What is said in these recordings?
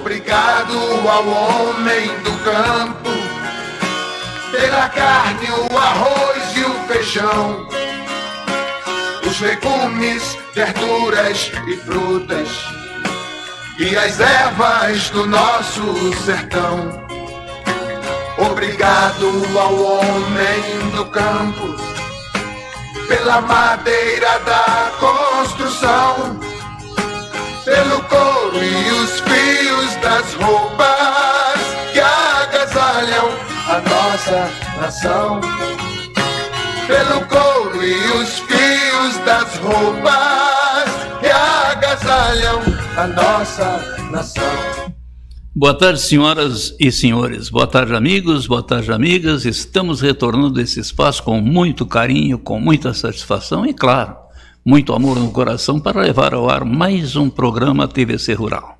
Obrigado ao homem do campo, pela carne, o arroz e o feijão, os legumes, verduras e frutas, e as ervas do nosso sertão. Obrigado ao homem do campo, pela madeira da construção, pelo couro e os fios das roupas que agasalham a nossa nação. Pelo couro e os fios das roupas que agasalham a nossa nação. Boa tarde, senhoras e senhores. Boa tarde, amigos. Boa tarde, amigas. Estamos retornando a esse espaço com muito carinho, com muita satisfação e, claro, muito amor no coração para levar ao ar mais um programa TVC Rural.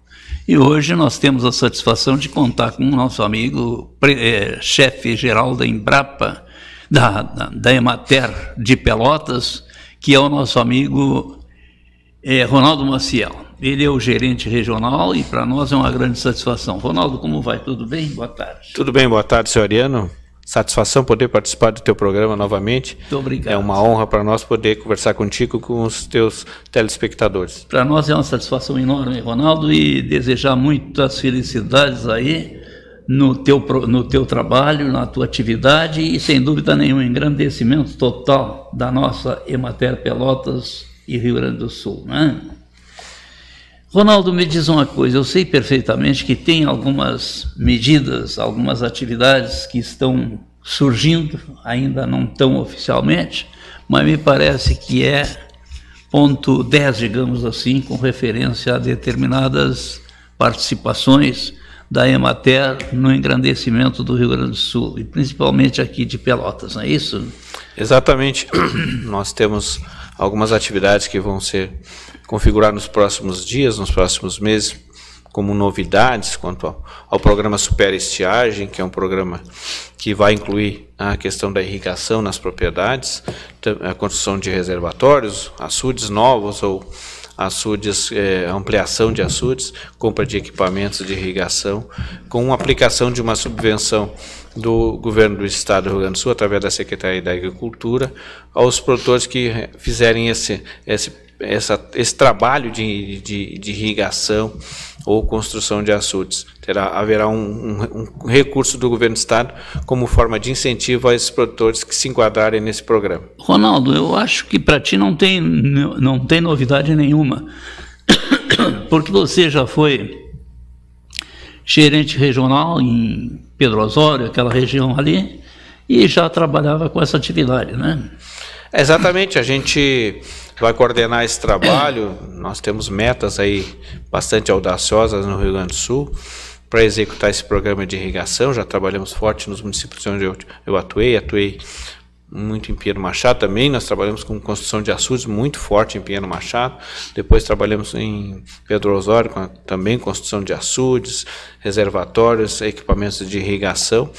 E hoje nós temos a satisfação de contar com o nosso amigo, chefe-geral da Embrapa, da Emater de Pelotas, que é o nosso amigo Ronaldo Maciel. Ele é o gerente regional e para nós é uma grande satisfação. Ronaldo, como vai? Tudo bem? Boa tarde. Tudo bem, boa tarde, senhor Ariano. Satisfação poder participar do teu programa novamente. Muito obrigado. É uma honra para nós poder conversar contigo, com os teus telespectadores. Para nós é uma satisfação enorme, Ronaldo, e desejar muitas felicidades aí no teu trabalho, na tua atividade e, sem dúvida nenhuma, engrandecimento total da nossa Emater Pelotas e Rio Grande do Sul, né? Ronaldo, me diz uma coisa, eu sei perfeitamente que tem algumas medidas, algumas atividades que estão surgindo, ainda não tão oficialmente, mas me parece que é ponto 10, digamos assim, com referência a determinadas participações da Emater no engrandecimento do Rio Grande do Sul, e principalmente aqui de Pelotas, não é isso? Exatamente, nós temos algumas atividades que vão ser configuradas nos próximos dias, nos próximos meses, como novidades quanto ao programa Super Estiagem, que é um programa que vai incluir a questão da irrigação nas propriedades, a construção de reservatórios, açudes novos ou açudes, ampliação de açudes, compra de equipamentos de irrigação, com a aplicação de uma subvenção do governo do estado do Rio Grande do Sul, através da Secretaria da Agricultura, aos produtores que fizerem esse trabalho de irrigação ou construção de açudes. Haverá um recurso do governo do estado como forma de incentivo a esses produtores que se enquadrarem nesse programa. Ronaldo, eu acho que para ti não tem novidade nenhuma, porque você já foi gerente regional em Pedro Osório, aquela região ali, e já trabalhava com essa atividade, né? Exatamente, a gente vai coordenar esse trabalho. Nós temos metas aí bastante audaciosas no Rio Grande do Sul para executar esse programa de irrigação. Já trabalhamos forte nos municípios onde eu atuei muito em Pinheiro Machado também. Nós trabalhamos com construção de açudes muito forte em Pinheiro Machado. Depois trabalhamos em Pedro Osório também construção de açudes, reservatórios, equipamentos de irrigação.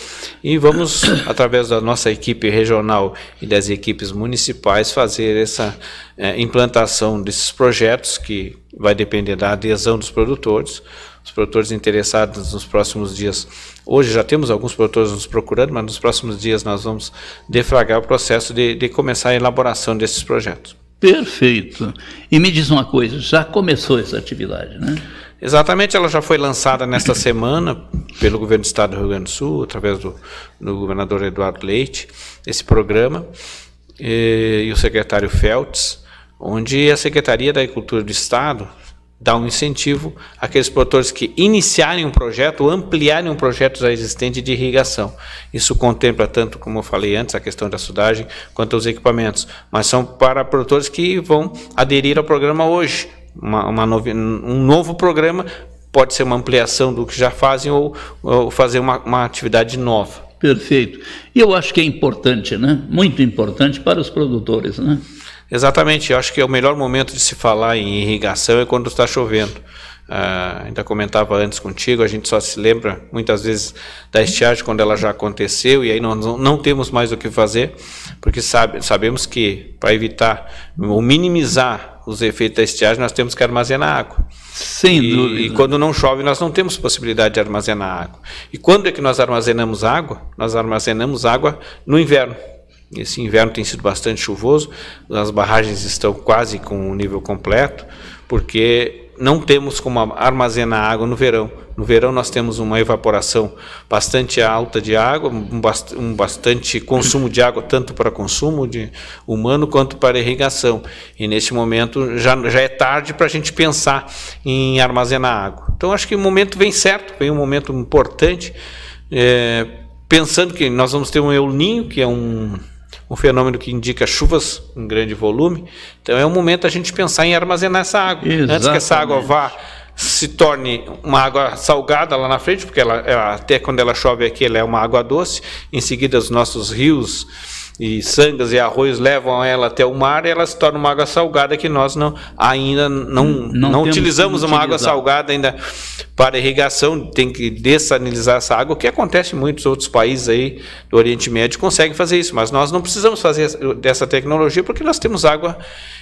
E vamos, através da nossa equipe regional e das equipes municipais, fazer essa implantação desses projetos, que vai depender da adesão dos produtores. Os produtores interessados nos próximos dias, hoje já temos alguns produtores nos procurando, mas nos próximos dias nós vamos deflagrar o processo de começar a elaboração desses projetos. Perfeito. E me diz uma coisa, já começou essa atividade, né? Exatamente, ela já foi lançada nesta semana pelo governo do estado do Rio Grande do Sul, através do governador Eduardo Leite, esse programa, e o secretário Feltz, onde a Secretaria da Agricultura do Estado dá um incentivo àqueles produtores que iniciarem um projeto ou ampliarem um projeto já existente de irrigação. Isso contempla tanto, como eu falei antes, a questão da açudagem, quanto os equipamentos, mas são para produtores que vão aderir ao programa hoje. Um novo programa pode ser uma ampliação do que já fazem ou fazer uma atividade nova. Perfeito. E eu acho que é importante, né? Muito importante para os produtores, né? Exatamente, eu acho que é o melhor momento de se falar em irrigação é quando está chovendo. Ainda comentava antes contigo, a gente só se lembra muitas vezes da estiagem quando ela já aconteceu e aí nós não temos mais o que fazer, porque sabemos que para evitar ou minimizar os efeitos da estiagem nós temos que armazenar água. Sem dúvida. E quando não chove, nós não temos possibilidade de armazenar água. E quando é que nós armazenamos água? Nós armazenamos água no inverno. Esse inverno tem sido bastante chuvoso, as barragens estão quase com o nível completo, porque não temos como armazenar água no verão. No verão nós temos uma evaporação bastante alta de água, um bastante consumo de água, tanto para consumo humano quanto para irrigação. E neste momento já é tarde para a gente pensar em armazenar água. Então acho que o momento vem certo, vem um momento importante, pensando que nós vamos ter um El Niño, que é um fenômeno que indica chuvas em grande volume. Então é um momento a gente pensar em armazenar essa água. Exatamente. Antes que essa água se torne uma água salgada lá na frente, porque até quando ela chove aqui, ela é uma água doce. Em seguida, os nossos rios e sangas e arroios levam ela até o mar e ela se torna uma água salgada que nós ainda não utilizamos uma água salgada ainda para irrigação. Tem que dessalinizar essa água, o que acontece em muitos outros países aí do Oriente Médio conseguem fazer isso, mas nós não precisamos fazer dessa tecnologia porque nós temos água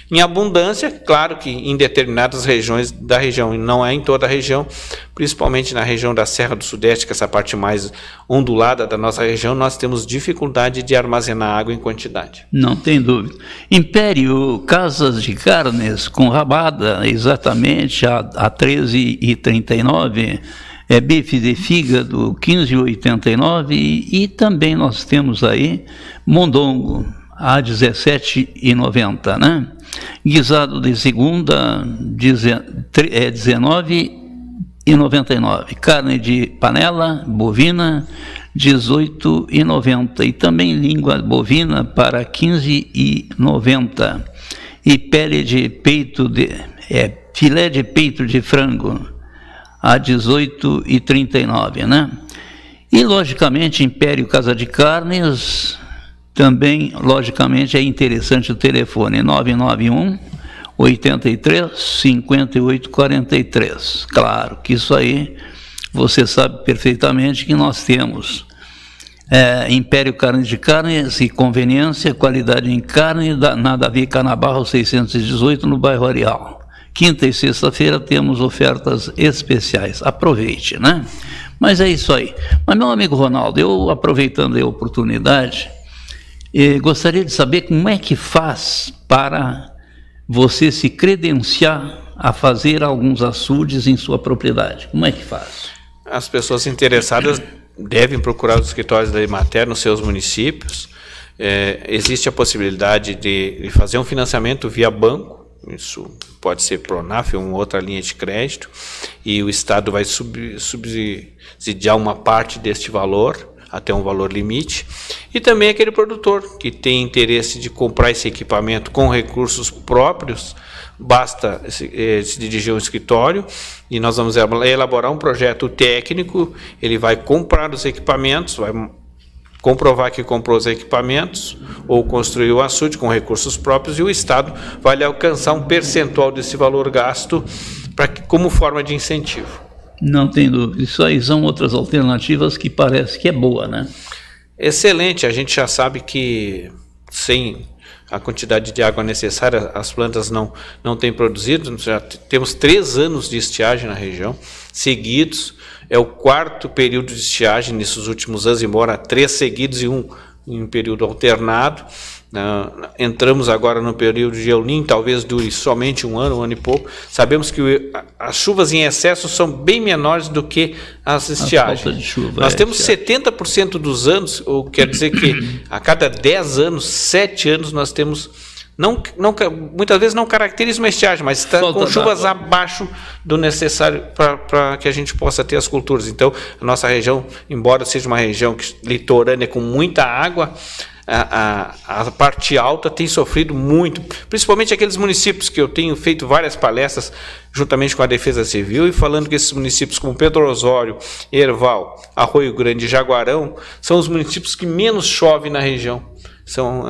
em abundância. Claro que em determinadas regiões da região, e não é em toda a região, principalmente na região da Serra do Sudeste, que é essa parte mais ondulada da nossa região, nós temos dificuldade de armazenar água em quantidade. Não tem dúvida. Império Casas de Carnes, com rabada, exatamente a 13,39, bife de fígado 15,89 e também nós temos aí mondongo a 17,90, né? Guisado de segunda 19,99. Carne de panela bovina 18,90 e também língua bovina para 15,90 e pele de peito filé de peito de frango a 18,39, né? E logicamente Império Casa de Carnes também, logicamente, é interessante o telefone 991 83 58 43. Claro que isso aí você sabe perfeitamente que nós temos Império Carnes de Carnes e conveniência, qualidade em carne, na Davi Canabarro 618 no bairro Areal. Quinta e sexta-feira temos ofertas especiais. Aproveite, né? Mas é isso aí. Mas, meu amigo Ronaldo, eu aproveitando a oportunidade, gostaria de saber como é que faz para você se credenciar a fazer alguns açudes em sua propriedade. Como é que faz? As pessoas interessadas devem procurar os escritórios da Emater nos seus municípios. Existe a possibilidade de fazer um financiamento via banco. Isso pode ser Pronaf ou outra linha de crédito, e o Estado vai subsidiar uma parte deste valor, até um valor limite, e também aquele produtor que tem interesse de comprar esse equipamento com recursos próprios, basta se dirigir ao escritório e nós vamos elaborar um projeto técnico. Ele vai comprar os equipamentos, vai comprovar que comprou os equipamentos ou construiu o açude com recursos próprios, e o Estado vai lhe alcançar um percentual desse valor gasto como forma de incentivo. Não tem dúvida. Isso aí são outras alternativas que parece que é boa, né? Excelente. A gente já sabe que sem a quantidade de água necessária as plantas não têm produzido. Já temos 3 anos de estiagem na região seguidos. É o 4º período de estiagem nesses últimos anos, embora 3 seguidos e 1 em período alternado. Entramos agora no período de El Niño, talvez dure somente um ano e pouco. Sabemos que as chuvas em excesso são bem menores do que as estiagens. Nós temos 70% dos anos, ou quer dizer que a cada 10 anos, 7 anos, nós temos... muitas vezes não caracteriza uma estiagem, mas está com chuvas abaixo do necessário para que a gente possa ter as culturas. Então, a nossa região, embora seja uma região litorânea com muita água, a parte alta tem sofrido muito, principalmente aqueles municípios que eu tenho feito várias palestras juntamente com a Defesa Civil, e falando que esses municípios como Pedro Osório, Erval, Arroio Grande e Jaguarão são os municípios que menos chove na região. São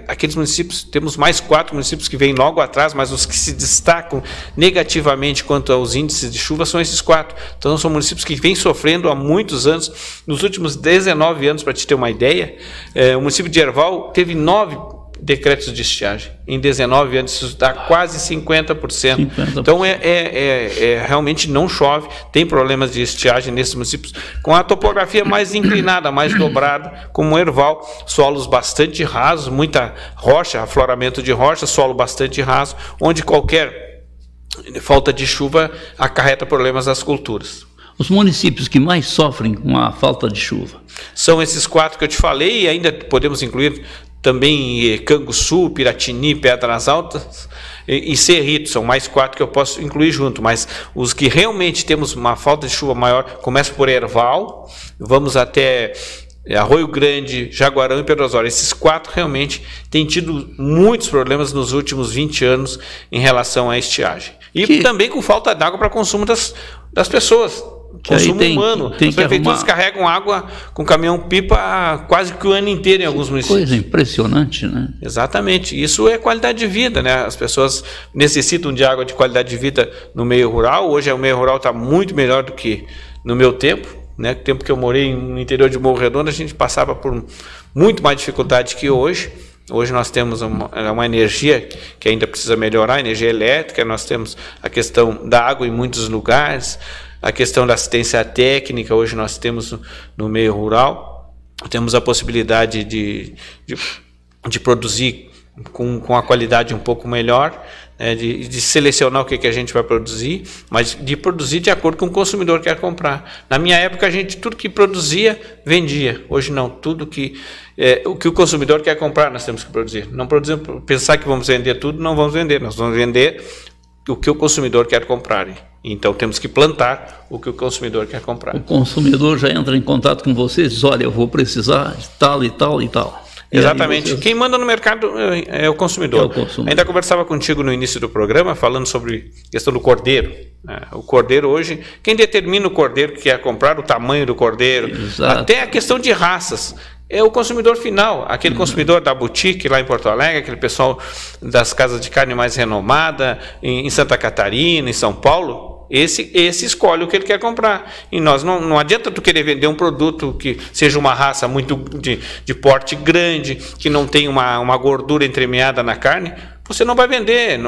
aqueles municípios, temos mais 4 municípios que vêm logo atrás, mas os que se destacam negativamente quanto aos índices de chuva são esses 4. Então são municípios que vêm sofrendo há muitos anos, nos últimos 19 anos, para te ter uma ideia. O município de Erval teve 9 decretos de estiagem. Em 19 anos, isso dá quase 50%. Então, realmente não chove, tem problemas de estiagem nesses municípios, com a topografia mais inclinada, mais dobrada, como o Herval, solos bastante rasos, muita rocha, afloramento de rocha, solo bastante raso, onde qualquer falta de chuva acarreta problemas às culturas. Os municípios que mais sofrem com a falta de chuva? São esses 4 que eu te falei, e ainda podemos incluir também Canguçu, Piratini, Pedras Altas e Cerrito. São mais 4 que eu posso incluir junto, mas os que realmente temos uma falta de chuva maior, começa por Herval, vamos até Arroio Grande, Jaguarão e Pedro Osório. Esses 4 realmente têm tido muitos problemas nos últimos 20 anos em relação à estiagem. E também com falta d'água para consumo das pessoas. Consumo humano. As prefeituras carregam água com caminhão-pipa quase que o ano inteiro em alguns municípios. Coisa impressionante, né? Exatamente. Isso é qualidade de vida, né? As pessoas necessitam de água de qualidade de vida no meio rural. Hoje o meio rural está muito melhor do que no meu tempo. Né? No tempo que eu morei no interior de Morro Redondo, a gente passava por muito mais dificuldade que hoje. Hoje nós temos uma energia que ainda precisa melhorar, energia elétrica, nós temos a questão da água em muitos lugares, a questão da assistência técnica, hoje nós temos no meio rural, temos a possibilidade de produzir com a qualidade um pouco melhor, de selecionar o que a gente vai produzir, mas de produzir de acordo com o consumidor quer comprar. Na minha época, tudo que produzia, vendia. Hoje não, tudo o que o consumidor quer comprar, nós temos que produzir. Não produzir, pensar que vamos vender tudo, não vamos vender. Nós vamos vender o que o consumidor quer comprar. Então, temos que plantar o que o consumidor quer comprar. O consumidor já entra em contato com vocês e diz, olha, eu vou precisar de tal e tal e tal. Exatamente. Quem manda no mercado é o consumidor. Ainda conversava contigo no início do programa, falando sobre a questão do cordeiro. O cordeiro hoje, quem determina o cordeiro que quer comprar, o tamanho do cordeiro, até a questão de raças, é o consumidor final, aquele consumidor da boutique lá em Porto Alegre, aquele pessoal das casas de carne mais renomada, em Santa Catarina, em São Paulo. Esse escolhe o que ele quer comprar. E nós não adianta tu querer vender um produto que seja uma raça muito de porte grande, que não tem uma gordura entremeada na carne, você não vai vender.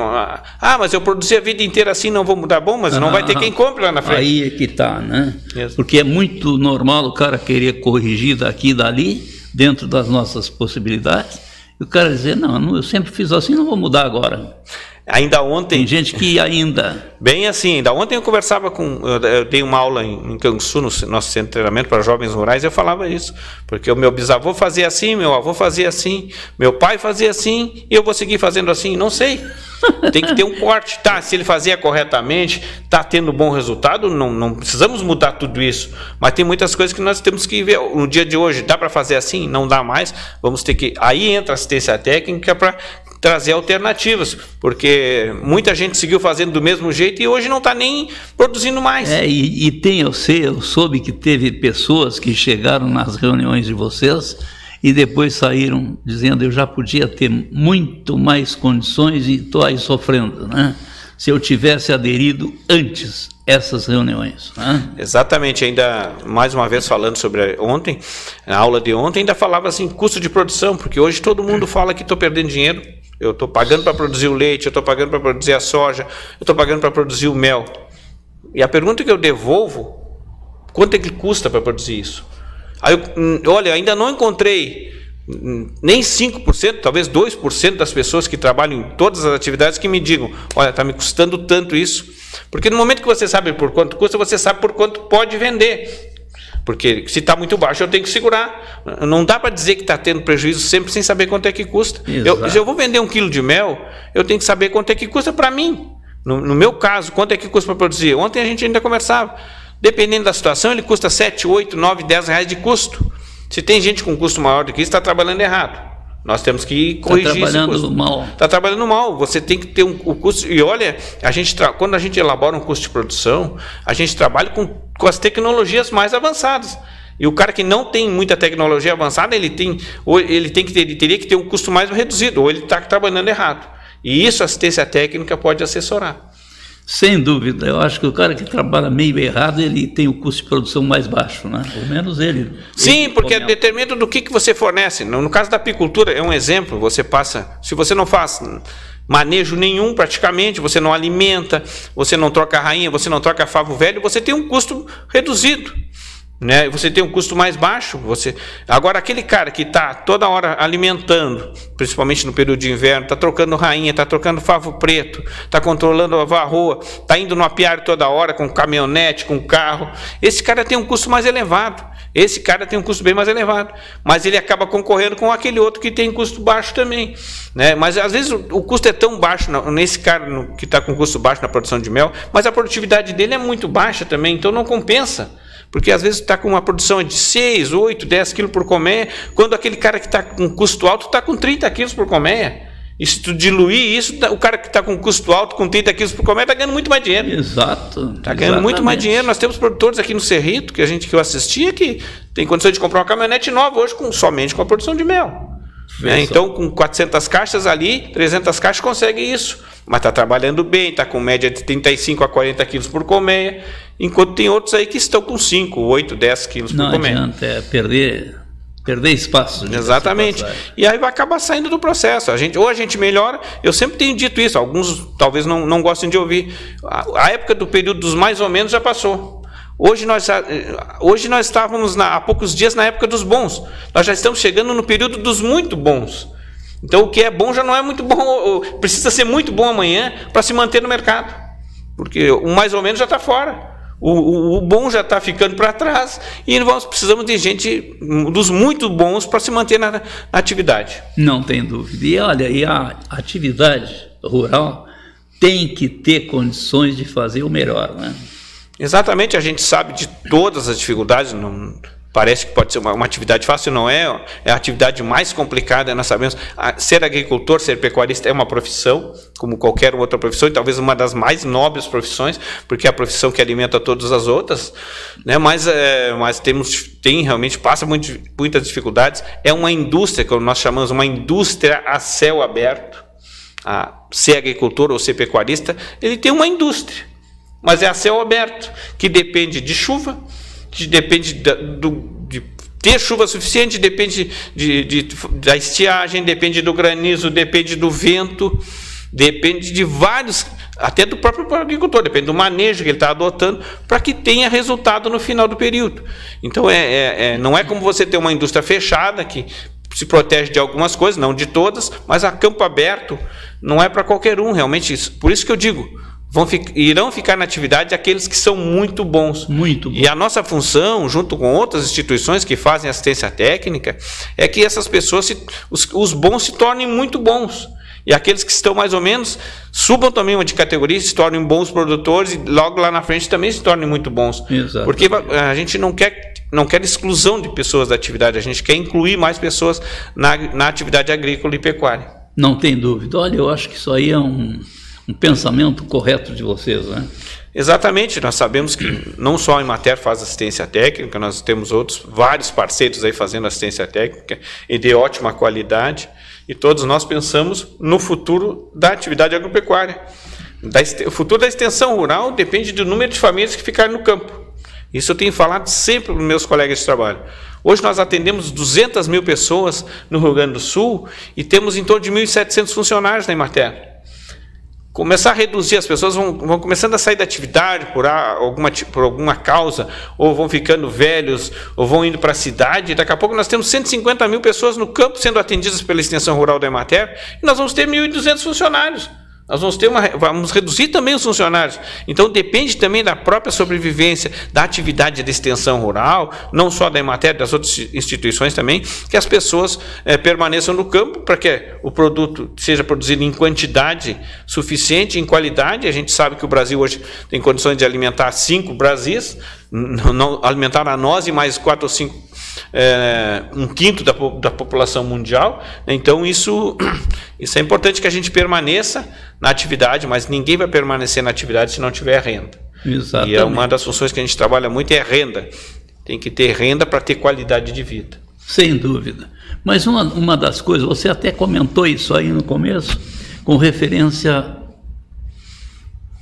Mas eu produzi a vida inteira assim, não vou mudar. Bom, mas não vai ter quem compre lá na frente. Aí é que tá, né? Porque é muito normal o cara querer corrigir daqui e dali, dentro das nossas possibilidades, e o cara dizer, não, eu sempre fiz assim, não vou mudar agora. Ainda ontem... Tem gente que ainda... Bem assim, ainda ontem eu conversava eu dei uma aula em Canguçu, no nosso centro de treinamento para jovens rurais, e eu falava isso, porque o meu bisavô fazia assim, meu avô fazia assim, meu pai fazia assim, e eu vou seguir fazendo assim, não sei. Tem que ter um corte, se ele fazia corretamente, está tendo bom resultado, não precisamos mudar tudo isso, mas tem muitas coisas que nós temos que ver. No dia de hoje, dá para fazer assim? Não dá mais, vamos ter que... Aí entra a assistência técnica para trazer alternativas, porque muita gente seguiu fazendo do mesmo jeito e hoje não está nem produzindo mais. Eu soube que teve pessoas que chegaram nas reuniões de vocês e depois saíram dizendo, eu já podia ter muito mais condições e estou aí sofrendo, né? Se eu tivesse aderido antes essas reuniões. Né? Exatamente, ainda mais uma vez falando sobre ontem, a aula de ontem ainda falava assim, custo de produção, porque hoje todo mundo fala que estou perdendo dinheiro, eu estou pagando para produzir o leite, eu estou pagando para produzir a soja, eu estou pagando para produzir o mel. E a pergunta que eu devolvo, quanto é que custa para produzir isso? Aí olha, ainda não encontrei nem 5%, talvez 2% das pessoas que trabalham em todas as atividades que me digam, olha, está me custando tanto isso. Porque no momento que você sabe por quanto custa, você sabe por quanto pode vender. Porque se está muito baixo, eu tenho que segurar. Não dá para dizer que está tendo prejuízo sempre sem saber quanto é que custa. Se eu vou vender 1 quilo de mel, eu tenho que saber quanto é que custa para mim. No meu caso, quanto é que custa para produzir? Ontem a gente ainda conversava. Dependendo da situação, ele custa 7, 8, 9, 10 reais de custo. Se tem gente com custo maior do que isso, está trabalhando errado. Nós temos que corrigir esse custo. Está trabalhando mal. Está trabalhando mal. Você tem que ter o custo. E olha, quando a gente elabora um custo de produção, a gente trabalha com as tecnologias mais avançadas. E o cara que não tem muita tecnologia avançada, ele teria que ter um custo mais reduzido, ou ele está trabalhando errado. E isso a assistência técnica pode assessorar. Sem dúvida, eu acho que o cara que trabalha meio errado, ele tem o custo de produção mais baixo, né? Pelo menos ele. Sim, porque determina do que você fornece. No caso da apicultura, é um exemplo, você passa, se você não faz manejo nenhum praticamente, você não alimenta, você não troca a rainha, você não troca favo velho, você tem um custo reduzido. Né? Você tem um custo mais baixo. Agora, aquele cara que está toda hora alimentando, principalmente no período de inverno, está trocando rainha, está trocando favo preto, está controlando a varroa, está indo no apiário toda hora com caminhonete, com carro, esse cara tem um custo mais elevado. Esse cara tem um custo bem mais elevado, mas ele acaba concorrendo com aquele outro que tem custo baixo também, né? Mas às vezes o custo é tão baixo nesse cara que está com custo baixo na produção de mel, mas a produtividade dele é muito baixa também, então não compensa. Porque às vezes está com uma produção de 6, 8, 10 quilos por colmeia, quando aquele cara que está com custo alto está com 30 quilos por colmeia. E se tu diluir isso, o cara que está com custo alto, com 30 quilos por colmeia, está ganhando muito mais dinheiro. Exato. Está ganhando muito mais dinheiro. Nós temos produtores aqui no Cerrito, que eu assistia, que tem condições de comprar uma caminhonete nova hoje, somente com a produção de mel. Então, com 400 caixas ali, 300 caixas consegue isso. Mas está trabalhando bem, está com média de 35 a 40 quilos por colmeia, enquanto tem outros aí que estão com 5, 8, 10 quilos por colmeia. Não adianta, perder espaço. Exatamente. E aí vai acabar saindo do processo. Ou a gente melhora, eu sempre tenho dito isso, alguns talvez não gostem de ouvir. A época do período dos mais ou menos já passou. Hoje nós estávamos há poucos dias na época dos bons. Nós já estamos chegando no período dos muito bons. Então o que é bom já não é muito bom, precisa ser muito bom amanhã para se manter no mercado. Porque o mais ou menos já está fora. O bom já está ficando para trás e nós precisamos de gente dos muito bons para se manter na atividade. Não tem dúvida. E olha, a atividade rural tem que ter condições de fazer o melhor, né? Exatamente, a gente sabe de todas as dificuldades, parece que pode ser uma atividade fácil, não é? É a atividade mais complicada, nós sabemos. Ser agricultor, ser pecuarista é uma profissão, como qualquer outra profissão, e talvez uma das mais nobres profissões, porque é a profissão que alimenta todas as outras, né? Mas realmente passa muitas dificuldades. É uma indústria, que nós chamamos uma indústria a céu aberto. Ser agricultor ou ser pecuarista, ele tem uma indústria. Mas é a céu aberto, que depende de chuva, que depende de ter chuva suficiente, depende da estiagem, depende do granizo, depende do vento, depende de vários, até do próprio agricultor, depende do manejo que ele está adotando para que tenha resultado no final do período. Então não é como você ter uma indústria fechada que se protege de algumas coisas, não de todas, mas a campo aberto não é para qualquer um, realmente. Por isso que eu digo, irão ficar na atividade aqueles que são muito bons. Muito bom. E a nossa função, junto com outras instituições que fazem assistência técnica, é que essas pessoas, os bons, se tornem muito bons. E aqueles que estão mais ou menos, subam também uma de categoria, se tornem bons produtores e logo lá na frente também se tornem muito bons. Exato. Porque a gente não quer exclusão de pessoas da atividade, a gente quer incluir mais pessoas na atividade agrícola e pecuária. Não tem dúvida. Olha, eu acho que isso aí é um pensamento correto de vocês, né? Exatamente, nós sabemos que não só a Emater faz assistência técnica, nós temos vários parceiros aí fazendo assistência técnica e de ótima qualidade, e todos nós pensamos no futuro da atividade agropecuária. O futuro da extensão rural depende do número de famílias que ficarem no campo. Isso eu tenho falado sempre para os meus colegas de trabalho. Hoje nós atendemos 200 mil pessoas no Rio Grande do Sul e temos em torno de 1.700 funcionários na Emater. Começar a reduzir, as pessoas vão começando a sair da atividade por alguma causa, ou vão ficando velhos, ou vão indo para a cidade. Daqui a pouco nós temos 150 mil pessoas no campo sendo atendidas pela extensão rural da Emater, e nós vamos ter 1.200 funcionários. Nós vamos reduzir também os funcionários. Então depende também da própria sobrevivência da atividade de extensão rural, não só da Emater, das outras instituições também, que as pessoas permaneçam no campo para que o produto seja produzido em quantidade suficiente, em qualidade. A gente sabe que o Brasil hoje tem condições de alimentar 5 Brasis, não alimentar a nós e mais 4 ou 5 um quinto da população mundial. Então isso é importante que a gente permaneça na atividade, mas ninguém vai permanecer na atividade se não tiver renda. Exatamente. E é uma das funções que a gente trabalha muito, é renda. Tem que ter renda para ter qualidade de vida. Sem dúvida. Mas uma das coisas, você até comentou isso aí no começo, com referência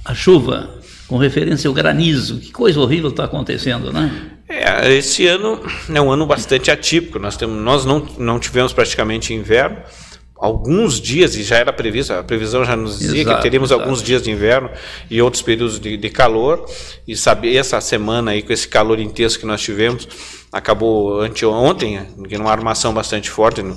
a chuva, com referência ao granizo. Que coisa horrível está acontecendo, né? Esse ano é um ano bastante atípico. Nós não tivemos praticamente inverno. Alguns dias, e já era previsto, a previsão já nos dizia que teríamos alguns dias de inverno e outros períodos de calor, e essa semana aí, com esse calor intenso que nós tivemos, acabou ontem, numa armação bastante forte, em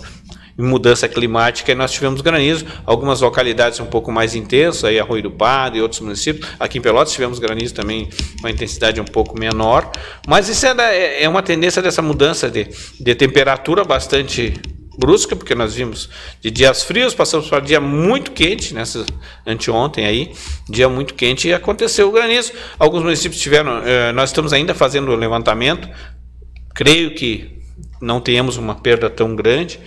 mudança climática, e nós tivemos granizo, algumas localidades um pouco mais intensas, aí Arroio do Pardo e outros municípios. Aqui em Pelotas tivemos granizo também com uma intensidade um pouco menor, mas isso é uma tendência dessa mudança de temperatura bastante brusca, porque nós vimos de dias frios, passamos para dia muito quente, anteontem aí, dia muito quente, e aconteceu o granizo. Alguns municípios tiveram, nós estamos ainda fazendo o levantamento, creio que não tenhamos uma perda tão grande,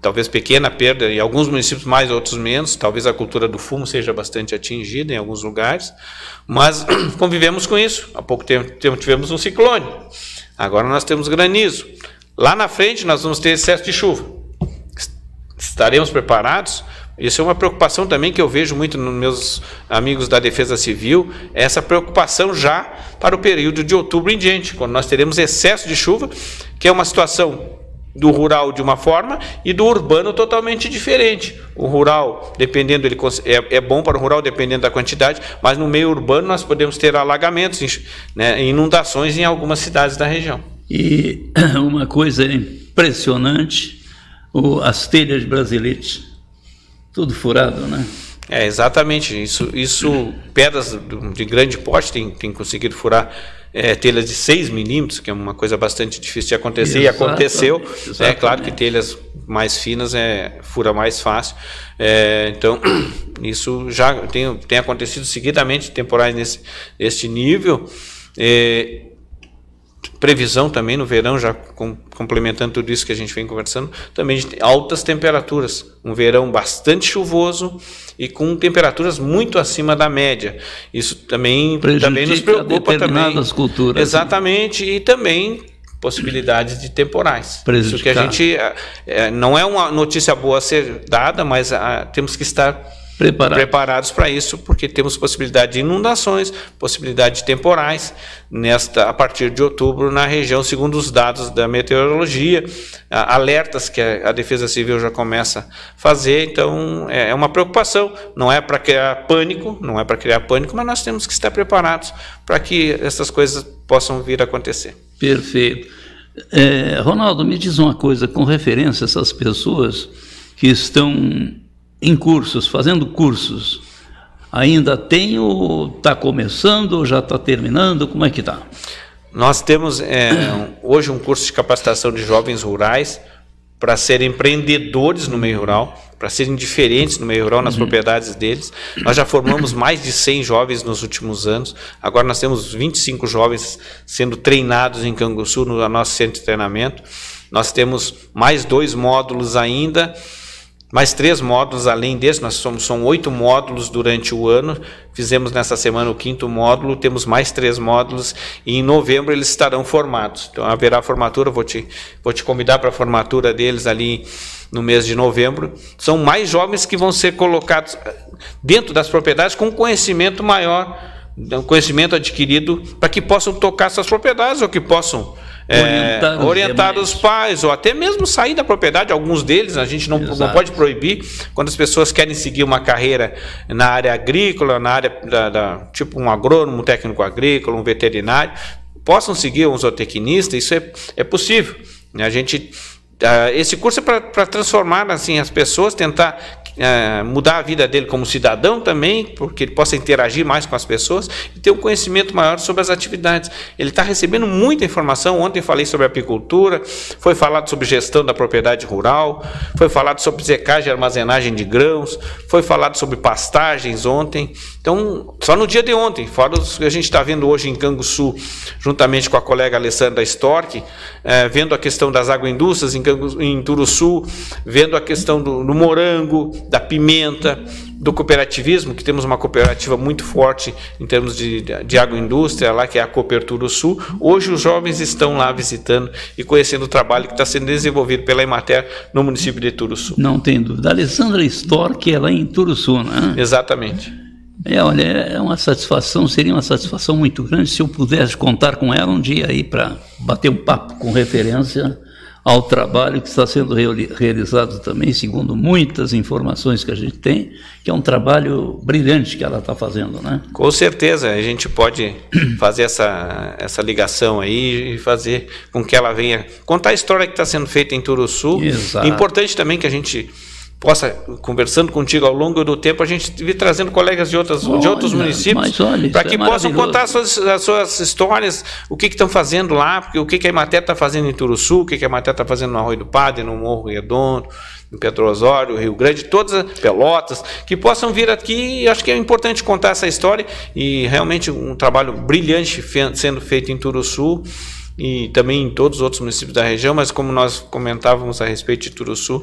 talvez pequena perda, em alguns municípios mais, outros menos, talvez a cultura do fumo seja bastante atingida em alguns lugares, mas convivemos com isso. Há pouco tempo tivemos um ciclone, agora nós temos granizo. Lá na frente nós vamos ter excesso de chuva. Estaremos preparados? Isso é uma preocupação também que eu vejo muito nos meus amigos da Defesa Civil, essa preocupação já para o período de outubro em diante, quando nós teremos excesso de chuva, que é uma situação do rural de uma forma e do urbano totalmente diferente. O rural, dependendo, é bom para o rural dependendo da quantidade, mas no meio urbano nós podemos ter alagamentos, né, inundações em algumas cidades da região. E uma coisa impressionante, as telhas de brasilete, tudo furado, né? Exatamente, isso pedras de grande porte tem conseguido furar telhas de 6 milímetros, que é uma coisa bastante difícil de acontecer, e aconteceu. Exatamente. É claro que telhas mais finas fura mais fácil, então isso já tem acontecido seguidamente, temporais nesse nível. Previsão também no verão, já complementando tudo isso que a gente vem conversando, também de altas temperaturas, um verão bastante chuvoso e com temperaturas muito acima da média. Isso também nos preocupa também. Culturas. Exatamente, e também possibilidades de temporais. Isso que a gente não é uma notícia boa a ser dada, mas temos que estar preparados para isso, porque temos possibilidade de inundações, possibilidade de temporais a partir de outubro na região, segundo os dados da meteorologia, alertas que a Defesa Civil já começa a fazer. Então é uma preocupação, não é para criar pânico, mas nós temos que estar preparados para que essas coisas possam vir a acontecer. Perfeito. Ronaldo, me diz uma coisa, com referência a essas pessoas que estão em cursos, fazendo cursos, ainda tem ou está começando ou já está terminando? Como é que está? Nós temos hoje um curso de capacitação de jovens rurais para serem empreendedores no meio rural, para serem diferentes no meio rural, nas propriedades deles. Nós já formamos mais de 100 jovens nos últimos anos, agora nós temos 25 jovens sendo treinados em Canguçu, no nosso centro de treinamento. Nós temos mais 2 módulos ainda, mais 3 módulos além desse, são 8 módulos durante o ano, fizemos nessa semana o 5º módulo, temos mais 3 módulos e em novembro eles estarão formados. Então haverá formatura, vou te convidar para a formatura deles ali no mês de novembro. São mais jovens que vão ser colocados dentro das propriedades com conhecimento maior, conhecimento adquirido, para que possam tocar suas propriedades ou que possam orientar os pais, ou até mesmo sair da propriedade. Alguns deles a gente não pode proibir, quando as pessoas querem seguir uma carreira na área agrícola, na área tipo um agrônomo, um técnico agrícola, um veterinário, possam seguir um zootecnista. Isso é possível. Esse curso é para transformar assim, as pessoas, tentar mudar a vida dele como cidadão também, porque ele possa interagir mais com as pessoas e ter um conhecimento maior sobre as atividades. Ele está recebendo muita informação. Ontem falei sobre apicultura, foi falado sobre gestão da propriedade rural, foi falado sobre secagem e armazenagem de grãos, foi falado sobre pastagens ontem. Então, só no dia de ontem, fora os que a gente está vendo hoje em Canguçu, juntamente com a colega Alessandra Storck, vendo a questão das agroindústrias em Turuçu, vendo a questão do morango, da pimenta, do cooperativismo, que temos uma cooperativa muito forte em termos de agroindústria, lá que é a Cooper Turuçu. Hoje os jovens estão lá visitando e conhecendo o trabalho que está sendo desenvolvido pela Emater no município de Turuçu. Não tem dúvida. A Alessandra Storck é lá em Turuçu, né? Exatamente. Olha, é uma satisfação, seria uma satisfação muito grande se eu pudesse contar com ela um dia aí para bater um papo com referência ao trabalho que está sendo realizado também, segundo muitas informações que a gente tem, que é um trabalho brilhante que ela está fazendo, né? Com certeza, a gente pode fazer essa ligação aí e fazer com que ela venha contar a história que está sendo feita em Turuçu. Exato. É importante também que a gente possa, conversando contigo ao longo do tempo, a gente vir trazendo colegas de outros municípios, para que possam contar as suas histórias, o que estão fazendo lá, porque o que a Emater está fazendo em Turuçu, o que a Emater está fazendo no Arroio do Padre, no Morro Redondo, no Pedro Osório, Rio Grande, todas as Pelotas, que possam vir aqui. Acho que é importante contar essa história, e realmente um trabalho brilhante sendo feito em Turuçu, e também em todos os outros municípios da região, mas como nós comentávamos a respeito de Turuçu,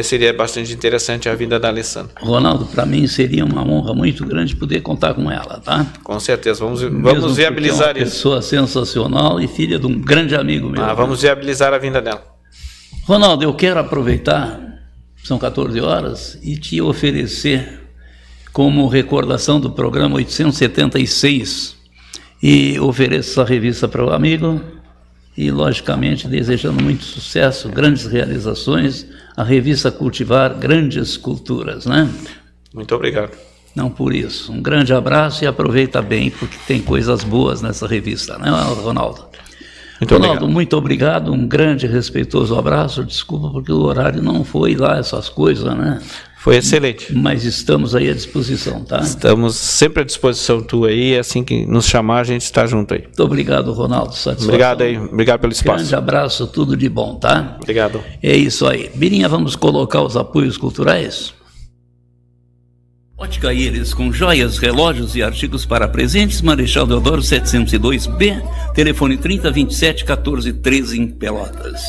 seria bastante interessante a vinda da Alessandra. Ronaldo, para mim seria uma honra muito grande poder contar com ela, tá? Com certeza, vamos viabilizar isso. É uma pessoa sensacional e filha de um grande amigo meu. Vamos viabilizar a vinda dela. Ronaldo, eu quero aproveitar, são 14 horas, e te oferecer como recordação do programa 876, e ofereço essa revista para o amigo e, logicamente, desejando muito sucesso, grandes realizações, a revista Cultivar Grandes Culturas, né? Muito obrigado. Não por isso. Um grande abraço e aproveita bem, porque tem coisas boas nessa revista, né, Ronaldo? Ronaldo, muito obrigado, um grande e respeitoso abraço. Desculpa porque o horário não foi lá essas coisas, né? Foi excelente. Mas estamos aí à disposição, tá? Estamos sempre à disposição tua aí, assim que nos chamar a gente está junto aí. Muito obrigado, Ronaldo. Satisfação. Obrigado aí, obrigado pelo espaço. Grande abraço, tudo de bom, tá? Obrigado. É isso aí. Birinha, vamos colocar os apoios culturais? Ótica Íris, com joias, relógios e artigos para presentes, Marechal Deodoro 702B, telefone 3027-1413 em Pelotas.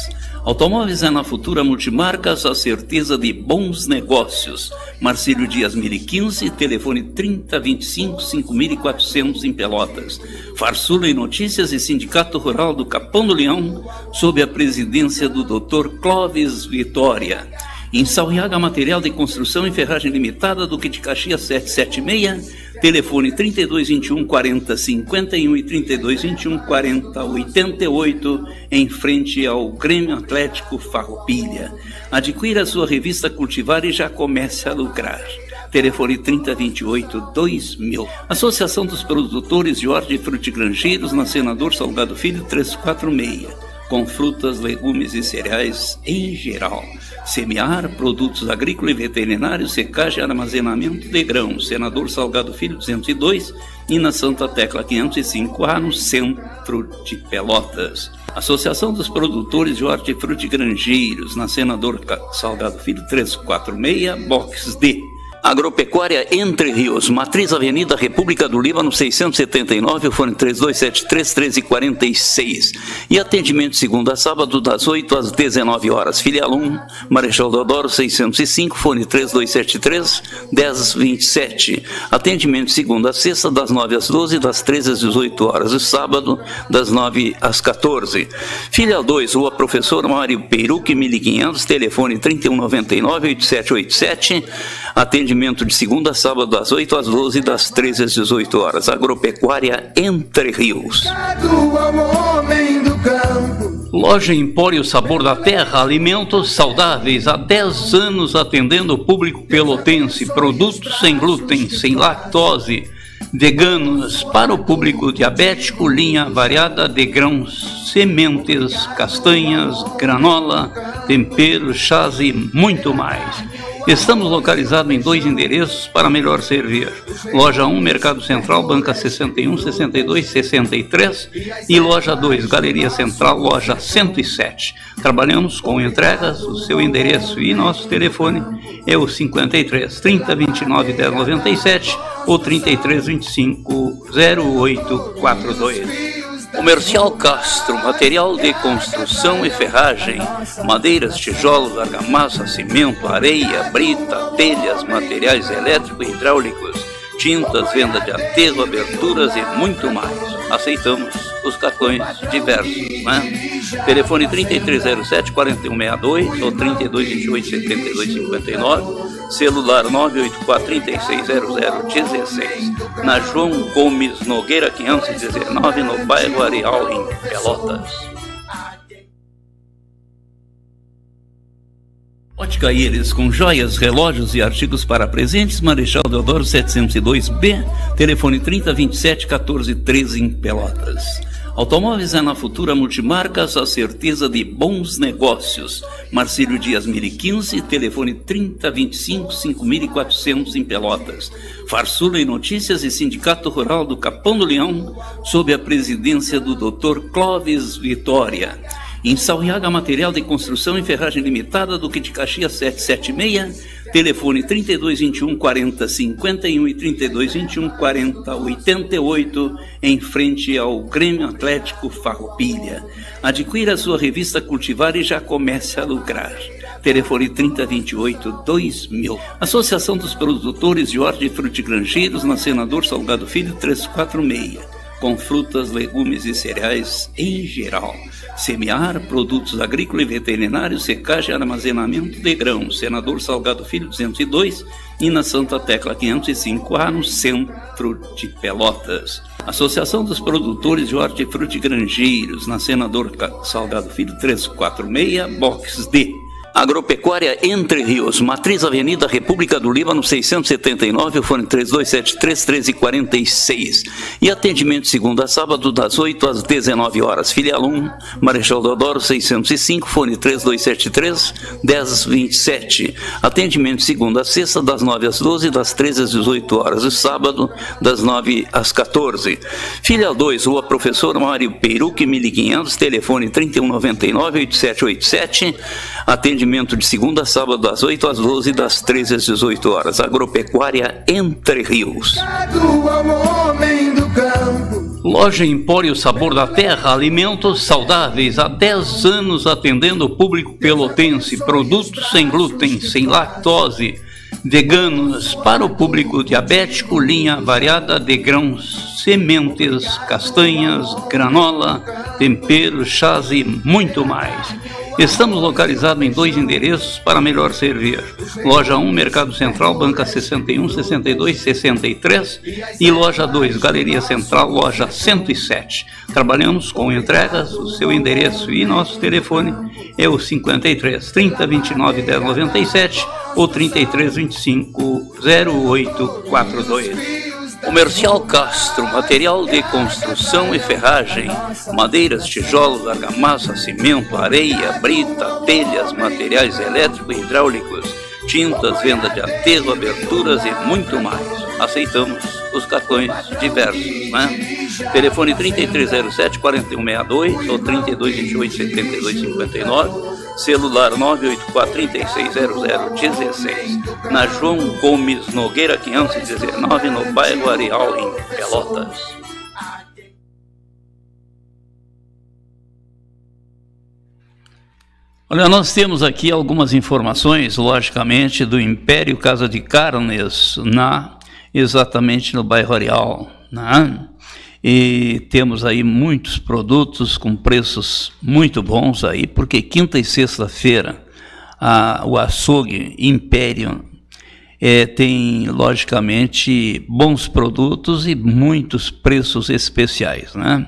Automóveis é na Futura Multimarcas, a certeza de bons negócios. Marcílio Dias 1015, telefone 3025-5400 em Pelotas. Farsula e Notícias e Sindicato Rural do Capão do Leão, sob a presidência do Dr. Clóvis Vitória. Em Salriaga, material de construção e ferragem limitada, Duque de Caxias 776, telefone 3221-4051 e 3221-4088, em frente ao Grêmio Atlético Farroupilha. Adquira a sua revista Cultivar e já comece a lucrar. Telefone 3028-2000. Associação dos Produtores de Hortifrutigranjeiros, na Senador Salgado Filho 346. Com frutas, legumes e cereais em geral. Semear, produtos agrícolas e veterinários, secagem e armazenamento de grãos. Senador Salgado Filho 202 e na Santa Tecla 505A, no centro de Pelotas. Associação dos Produtores de Hortifrutigranjeiros, na Senador Salgado Filho 346, box D. Agropecuária Entre Rios, Matriz Avenida República do Líbano 679, o fone 3273-1346. E atendimento segunda a sábado das 8 às 19 horas. Filial 1, Marechal Deodoro 605, fone 3273-1027. Atendimento segunda a sexta das 9 às 12, das 13 às 18 horas. E sábado das 9 às 14. Filial 2, Rua Professor Mário Peiruque 1500, telefone 3199-8787. Atendimento de segunda a sábado das 8 às 12, das 13 às 18 horas. Agropecuária Entre Rios. Loja Empório Sabor da Terra, alimentos saudáveis, há 10 anos atendendo o público pelotense, produtos sem glúten, sem lactose, veganos, para o público diabético, linha variada de grãos, sementes, castanhas, granola, temperos, chás e muito mais. Estamos localizados em 2 endereços para melhor servir. Loja 1, Mercado Central, Banca 61, 62, 63 e Loja 2, Galeria Central, Loja 107. Trabalhamos com entregas, o seu endereço e nosso telefone é o 53 30 29 10 97 ou 33 25 0842. Comercial Castro, material de construção e ferragem, madeiras, tijolos, argamassa, cimento, areia, brita, telhas, materiais elétricos e hidráulicos, tintas, venda de aterro, aberturas e muito mais. Aceitamos os cartões diversos, né? Telefone 3307-4162 ou 3228-7259 celular 984-360016, na João Gomes Nogueira 519, no bairro Areal, em Pelotas. Ótica Íris, com joias, relógios e artigos para presentes, Marechal Deodoro 702B, telefone 3027-1413 em Pelotas. Automóveis é na Futura Multimarcas, a certeza de bons negócios. Marcílio Dias 1015, telefone 3025-5400 em Pelotas. Farsula e Notícias e Sindicato Rural do Capão do Leão, sob a presidência do Dr. Clóvis Vitória. Em Salriaga, material de construção e ferragem limitada, Duque de Caxias 776, telefone 3221-4051 e 3221-4088, em frente ao Grêmio Atlético Farroupilha. Adquira a sua revista Cultivar e já comece a lucrar. Telefone 3028-2000. Associação dos Produtores de Hortifrutigranjeiros, na Senador Salgado Filho 346, com frutas, legumes e cereais em geral. Semear, produtos agrícolas e veterinários, secagem e armazenamento de grãos. Senador Salgado Filho 202 e na Santa Tecla 505A, no centro de Pelotas. Associação dos Produtores de Hortifrutigranjeiros, na Senador Salgado Filho 346, box D. Agropecuária Entre Rios, Matriz Avenida República do Líbano 679, o fone 3273-1346. E atendimento segunda a sábado das 8 às 19 horas. Filial 1, Marechal Deodoro 605, fone 3273-1027. Atendimento segunda a sexta das 9 às 12, das 13 às 18 horas. E sábado das 9 às 14. Filial 2, Rua Professor Mário Peruque 1500, telefone 3199-8787. Atendimento de segunda a sábado das 8 às 12, das 13 às 18 horas. Agropecuária Entre Rios. Loja Empório Sabor da Terra, alimentos saudáveis, há 10 anos atendendo o público pelotense. Produtos sem glúten, sem lactose, veganos, para o público diabético, linha variada de grãos, sementes, castanhas, granola, temperos, chás e muito mais. Estamos localizados em 2 endereços para melhor servir. Loja 1, Mercado Central, Banca 61, 62, 63 e Loja 2, Galeria Central, Loja 107. Trabalhamos com entregas, o seu endereço e nosso telefone é o 53 30 29 10 97 ou 33 25 0842. Comercial Castro, material de construção e ferragem, madeiras, tijolos, argamassa, cimento, areia, brita, telhas, materiais elétricos e hidráulicos, tintas, venda de aterro, aberturas e muito mais. Aceitamos os cartões diversos, né? Telefone 3307-4162 ou 3228-7259, celular 984-360016, na João Gomes Nogueira 519, no bairro Areal, em Pelotas. Olha, nós temos aqui algumas informações, logicamente, do Império Casa de Carnes, exatamente no bairro Areal, né? E temos aí muitos produtos com preços muito bons aí, porque quinta e sexta-feira o açougue Império tem, logicamente, bons produtos e muitos preços especiais, né?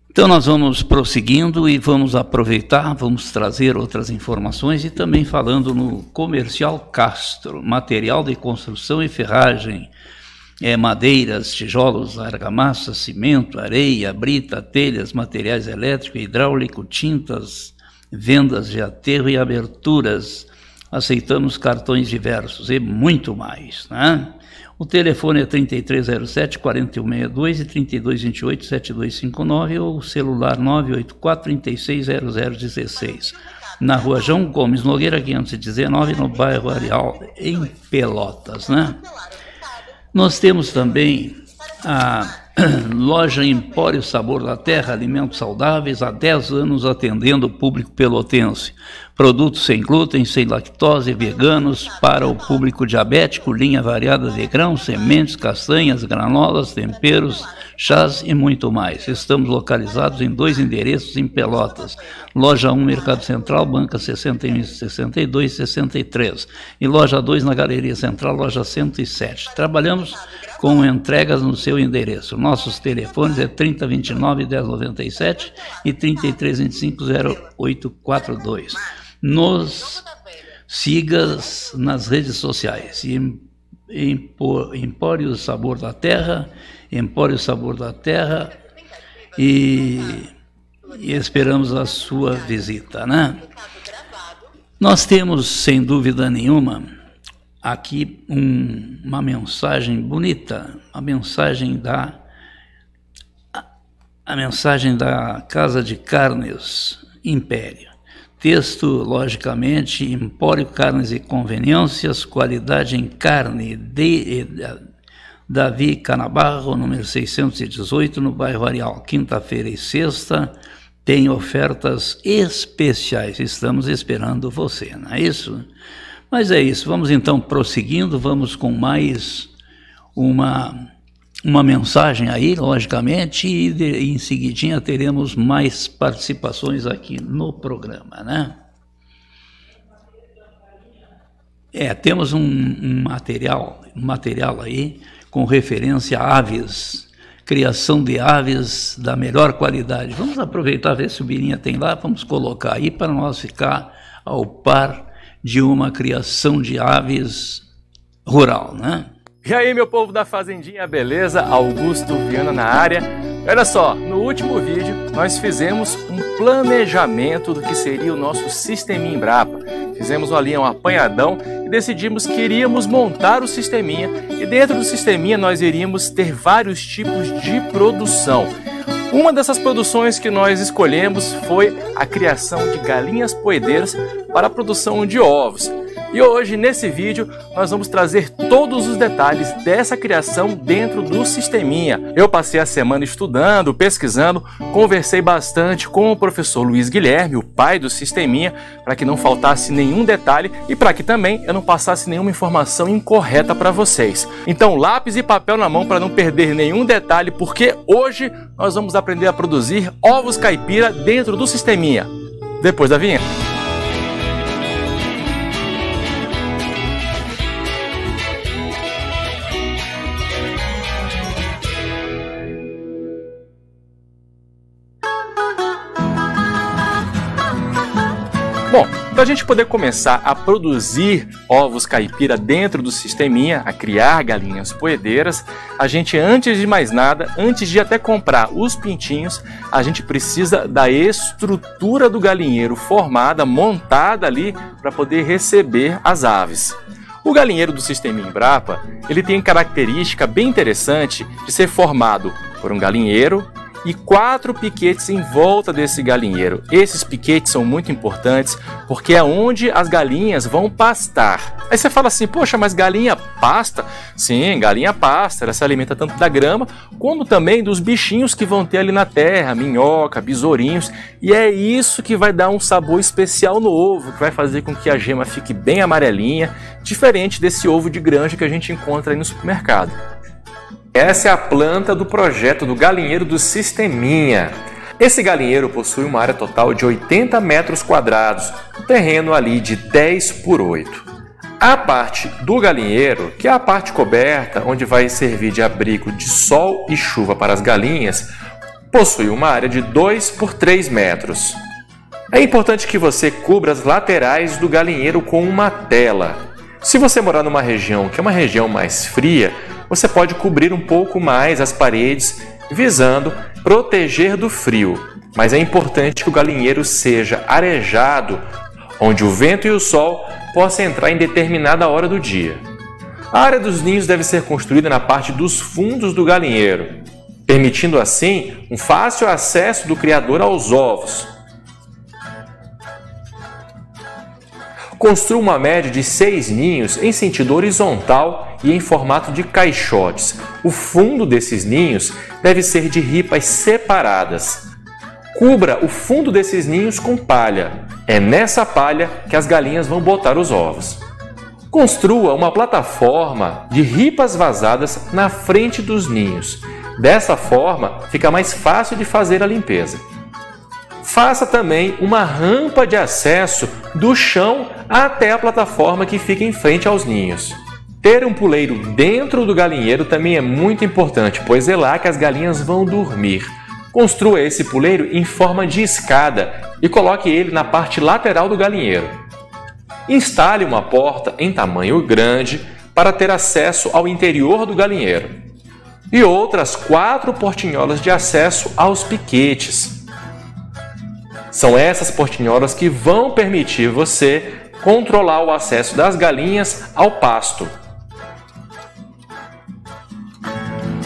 Então nós vamos prosseguindo e vamos aproveitar, vamos trazer outras informações e também falando no Comercial Castro, material de construção e ferragem, madeiras, tijolos, argamassa, cimento, areia, brita, telhas, materiais elétricos, hidráulico, tintas, vendas de aterro e aberturas. Aceitamos cartões diversos e muito mais, né? O telefone é 3307-4162 e 3228-7259 ou o celular 984-360016. Na Rua João Gomes Nogueira 519, no bairro Areal, em Pelotas, né? Nós temos também Loja Empório Sabor da Terra, alimentos saudáveis, há 10 anos atendendo o público pelotense. Produtos sem glúten, sem lactose, veganos, para o público diabético, linha variada de grãos, sementes, castanhas, granolas, temperos, chás e muito mais. Estamos localizados em 2 endereços em Pelotas. Loja 1, Mercado Central, Banca 61, 62 e 63. E Loja 2, na Galeria Central, Loja 107. Trabalhamos com entregas no seu endereço. Nossos telefones é 3029-1097 e 3325-0842. Nos sigas nas redes sociais. Empório Sabor da Terra, Empório Sabor da Terra, e esperamos a sua visita, né? Nós temos, sem dúvida nenhuma, aqui uma mensagem bonita, a mensagem da Casa de Carnes Império. Texto, logicamente, Empório Carnes e Conveniências, qualidade em carne, Davi Canabarro, número 618, no bairro Areal. Quinta-feira e sexta tem ofertas especiais. Estamos esperando você, não é isso? Mas é isso, vamos então prosseguindo, vamos com mais uma mensagem aí, logicamente, e em seguidinha teremos mais participações aqui no programa, né? Temos um material aí com referência a aves, criação de aves da melhor qualidade. Vamos aproveitar, ver se o Birinha tem lá, vamos colocar aí para nós ficar ao par de uma criação de aves rural, né? E aí, meu povo da Fazendinha, beleza? Augusto Viana na área. Olha só, no último vídeo nós fizemos um planejamento do que seria o nosso sisteminha Embrapa. Fizemos ali um apanhadão e decidimos que iríamos montar o sisteminha, e dentro do sisteminha nós iríamos ter vários tipos de produção. Uma dessas produções que nós escolhemos foi a criação de galinhas poedeiras para a produção de ovos. E hoje, nesse vídeo, nós vamos trazer todos os detalhes dessa criação dentro do sisteminha. Eu passei a semana estudando, pesquisando, conversei bastante com o professor Luiz Guilherme, o pai do sisteminha, para que não faltasse nenhum detalhe e para que também eu não passasse nenhuma informação incorreta para vocês. Então, lápis e papel na mão para não perder nenhum detalhe, porque hoje nós vamos aprender a produzir ovos caipira dentro do sisteminha. Depois da vinheta. Bom, para a gente poder começar a produzir ovos caipira dentro do sisteminha, a criar galinhas poedeiras, a gente, antes de mais nada, antes de até comprar os pintinhos, a gente precisa da estrutura do galinheiro formada, montada ali, para poder receber as aves. O galinheiro do sisteminha Embrapa, ele tem característica bem interessante de ser formado por um galinheiro e 4 piquetes em volta desse galinheiro. Esses piquetes são muito importantes porque é onde as galinhas vão pastar. Aí você fala assim, poxa, mas galinha pasta? Sim, galinha pasta, ela se alimenta tanto da grama como também dos bichinhos que vão ter ali na terra, minhoca, besourinhos, e é isso que vai dar um sabor especial no ovo, que vai fazer com que a gema fique bem amarelinha, diferente desse ovo de granja que a gente encontra aí no supermercado. Essa é a planta do projeto do galinheiro do sisteminha. Esse galinheiro possui uma área total de 80 metros quadrados, um terreno ali de 10 por 8. A parte do galinheiro, que é a parte coberta, onde vai servir de abrigo de sol e chuva para as galinhas, possui uma área de 2 por 3 metros. É importante que você cubra as laterais do galinheiro com uma tela. Se você morar numa região que é uma região mais fria, você pode cobrir um pouco mais as paredes, visando proteger do frio. Mas é importante que o galinheiro seja arejado, onde o vento e o sol possam entrar em determinada hora do dia. A área dos ninhos deve ser construída na parte dos fundos do galinheiro, permitindo assim um fácil acesso do criador aos ovos. Construa uma média de 6 ninhos em sentido horizontal e em formato de caixotes. O fundo desses ninhos deve ser de ripas separadas. Cubra o fundo desses ninhos com palha. É nessa palha que as galinhas vão botar os ovos. Construa uma plataforma de ripas vazadas na frente dos ninhos. Dessa forma, fica mais fácil de fazer a limpeza. Faça também uma rampa de acesso do chão até a plataforma que fica em frente aos ninhos. Ter um puleiro dentro do galinheiro também é muito importante, pois é lá que as galinhas vão dormir. Construa esse puleiro em forma de escada e coloque ele na parte lateral do galinheiro. Instale uma porta em tamanho grande para ter acesso ao interior do galinheiro e outras 4 portinholas de acesso aos piquetes. São essas portinholas que vão permitir você controlar o acesso das galinhas ao pasto.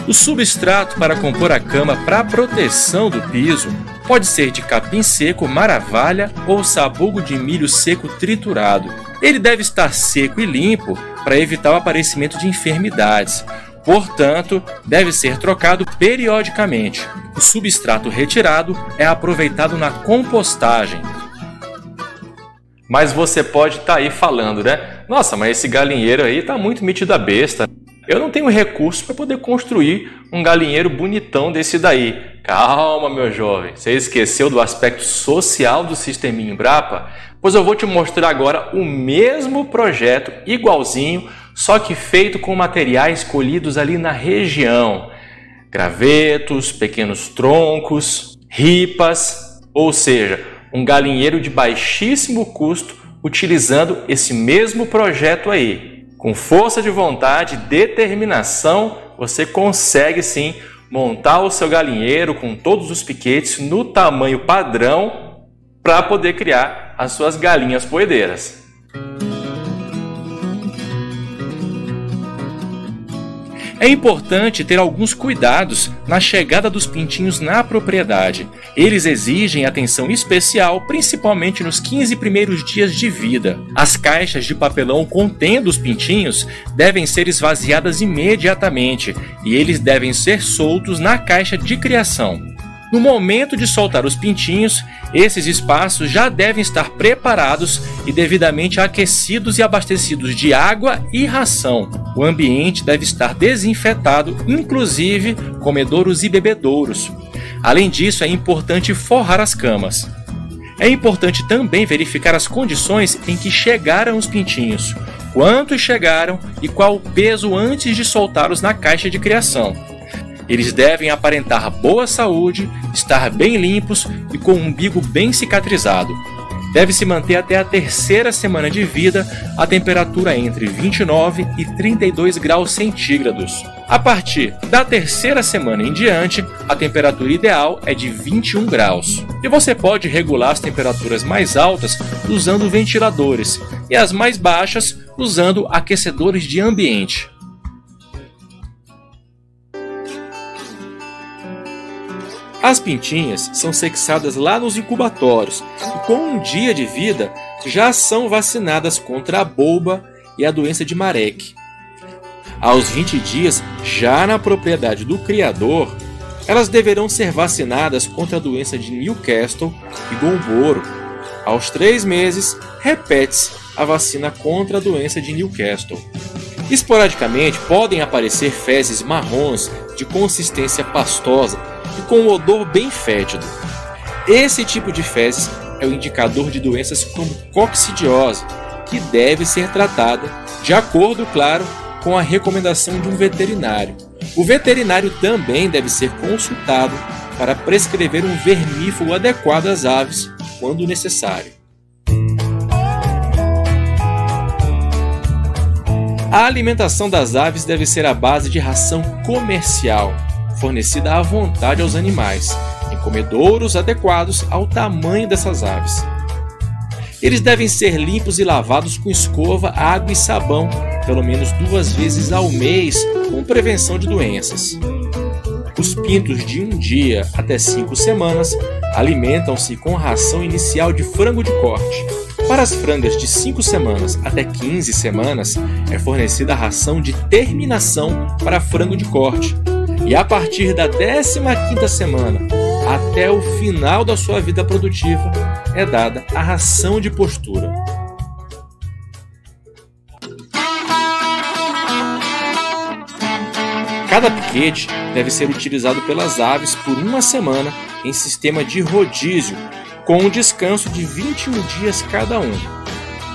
O substrato para compor a cama para proteção do piso pode ser de capim seco, maravalha ou sabugo de milho seco triturado. Ele deve estar seco e limpo para evitar o aparecimento de enfermidades. Portanto, deve ser trocado periodicamente. O substrato retirado é aproveitado na compostagem. Mas você pode estar aí falando, né? Nossa, mas esse galinheiro aí está muito metido a besta. Eu não tenho recurso para poder construir um galinheiro bonitão desse daí. Calma, meu jovem. Você esqueceu do aspecto social do Sisteminha Embrapa? Pois eu vou te mostrar agora o mesmo projeto, igualzinho, só que feito com materiais colhidos ali na região. Gravetos, pequenos troncos, ripas, ou seja, um galinheiro de baixíssimo custo utilizando esse mesmo projeto aí. Com força de vontade e determinação, você consegue sim montar o seu galinheiro com todos os piquetes no tamanho padrão para poder criar as suas galinhas poedeiras. É importante ter alguns cuidados na chegada dos pintinhos na propriedade. Eles exigem atenção especial, principalmente nos 15 primeiros dias de vida. As caixas de papelão contendo os pintinhos devem ser esvaziadas imediatamente e eles devem ser soltos na caixa de criação. No momento de soltar os pintinhos, esses espaços já devem estar preparados e devidamente aquecidos e abastecidos de água e ração. O ambiente deve estar desinfetado, inclusive comedouros e bebedouros. Além disso, é importante forrar as camas. É importante também verificar as condições em que chegaram os pintinhos, quantos chegaram e qual o peso antes de soltá-los na caixa de criação. Eles devem aparentar boa saúde, estar bem limpos e com um umbigo bem cicatrizado. Deve-se manter até a 3ª semana de vida a temperatura entre 29 e 32 graus centígrados. A partir da 3ª semana em diante, a temperatura ideal é de 21 graus. E você pode regular as temperaturas mais altas usando ventiladores e as mais baixas usando aquecedores de ambiente. As pintinhas são sexadas lá nos incubatórios e com um dia de vida já são vacinadas contra a bolba e a doença de Marek. Aos 20 dias, já na propriedade do criador, elas deverão ser vacinadas contra a doença de Newcastle e Golboro. Aos 3 meses, repete-se a vacina contra a doença de Newcastle. Esporadicamente podem aparecer fezes marrons de consistência pastosa e com um odor bem fétido. Esse tipo de fezes é o indicador de doenças como coccidiose, que deve ser tratada de acordo, claro, com a recomendação de um veterinário. O veterinário também deve ser consultado para prescrever um vermífugo adequado às aves quando necessário. A alimentação das aves deve ser à base de ração comercial, fornecida à vontade aos animais, em comedouros adequados ao tamanho dessas aves. Eles devem ser limpos e lavados com escova, água e sabão, pelo menos 2 vezes ao mês, com prevenção de doenças. Os pintos de 1 dia até 5 semanas alimentam-se com ração inicial de frango de corte. Para as frangas de 5 semanas até 15 semanas, é fornecida a ração de terminação para frango de corte. E a partir da 15ª semana até o final da sua vida produtiva, é dada a ração de postura. Cada piquete deve ser utilizado pelas aves por 1 semana em sistema de rodízio, com um descanso de 21 dias cada um.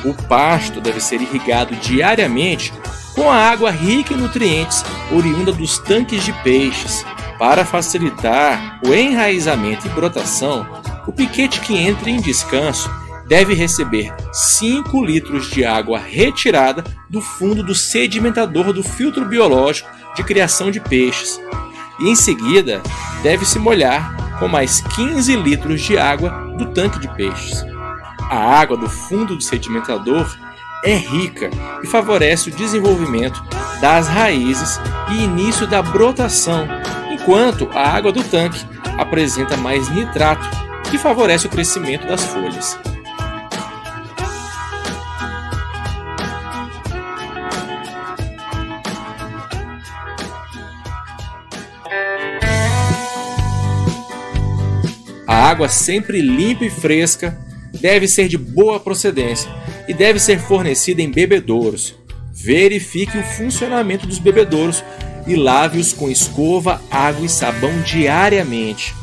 O pasto deve ser irrigado diariamente com a água rica em nutrientes oriunda dos tanques de peixes. Para facilitar o enraizamento e brotação, o piquete que entra em descanso deve receber 5 litros de água retirada do fundo do sedimentador do filtro biológico de criação de peixes, e em seguida deve se molhar com mais 15 litros de água do tanque de peixes. A água do fundo do sedimentador é rica e favorece o desenvolvimento das raízes e início da brotação, enquanto a água do tanque apresenta mais nitrato, que favorece o crescimento das folhas. A água sempre limpa e fresca deve ser de boa procedência e deve ser fornecida em bebedouros. Verifique o funcionamento dos bebedouros e lave-os com escova, água e sabão diariamente,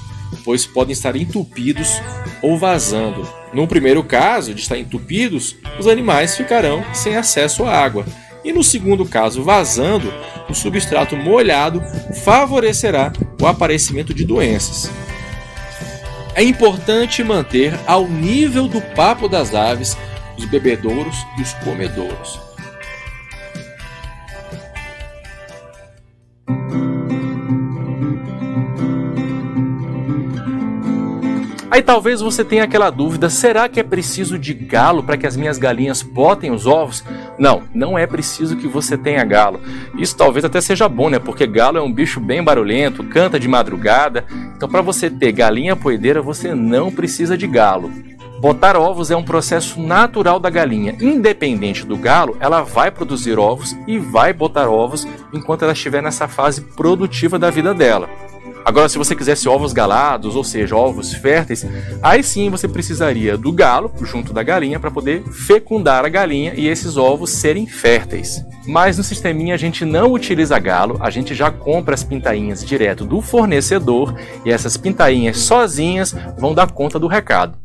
pois podem estar entupidos ou vazando. No primeiro caso, de estar entupidos, os animais ficarão sem acesso à água. E no segundo caso, vazando, o substrato molhado favorecerá o aparecimento de doenças. É importante manter ao nível do papo das aves os bebedouros e os comedouros. Aí talvez você tenha aquela dúvida, será que é preciso de galo para que as minhas galinhas botem os ovos? Não, não é preciso que você tenha galo. Isso talvez até seja bom, né? Porque galo é um bicho bem barulhento, canta de madrugada. Então para você ter galinha poedeira, você não precisa de galo. Botar ovos é um processo natural da galinha. Independente do galo, ela vai produzir ovos e vai botar ovos enquanto ela estiver nessa fase produtiva da vida dela. Agora, se você quisesse ovos galados, ou seja, ovos férteis, aí sim você precisaria do galo junto da galinha para poder fecundar a galinha e esses ovos serem férteis. Mas no sisteminha a gente não utiliza galo, a gente já compra as pintainhas direto do fornecedor e essas pintainhas sozinhas vão dar conta do recado.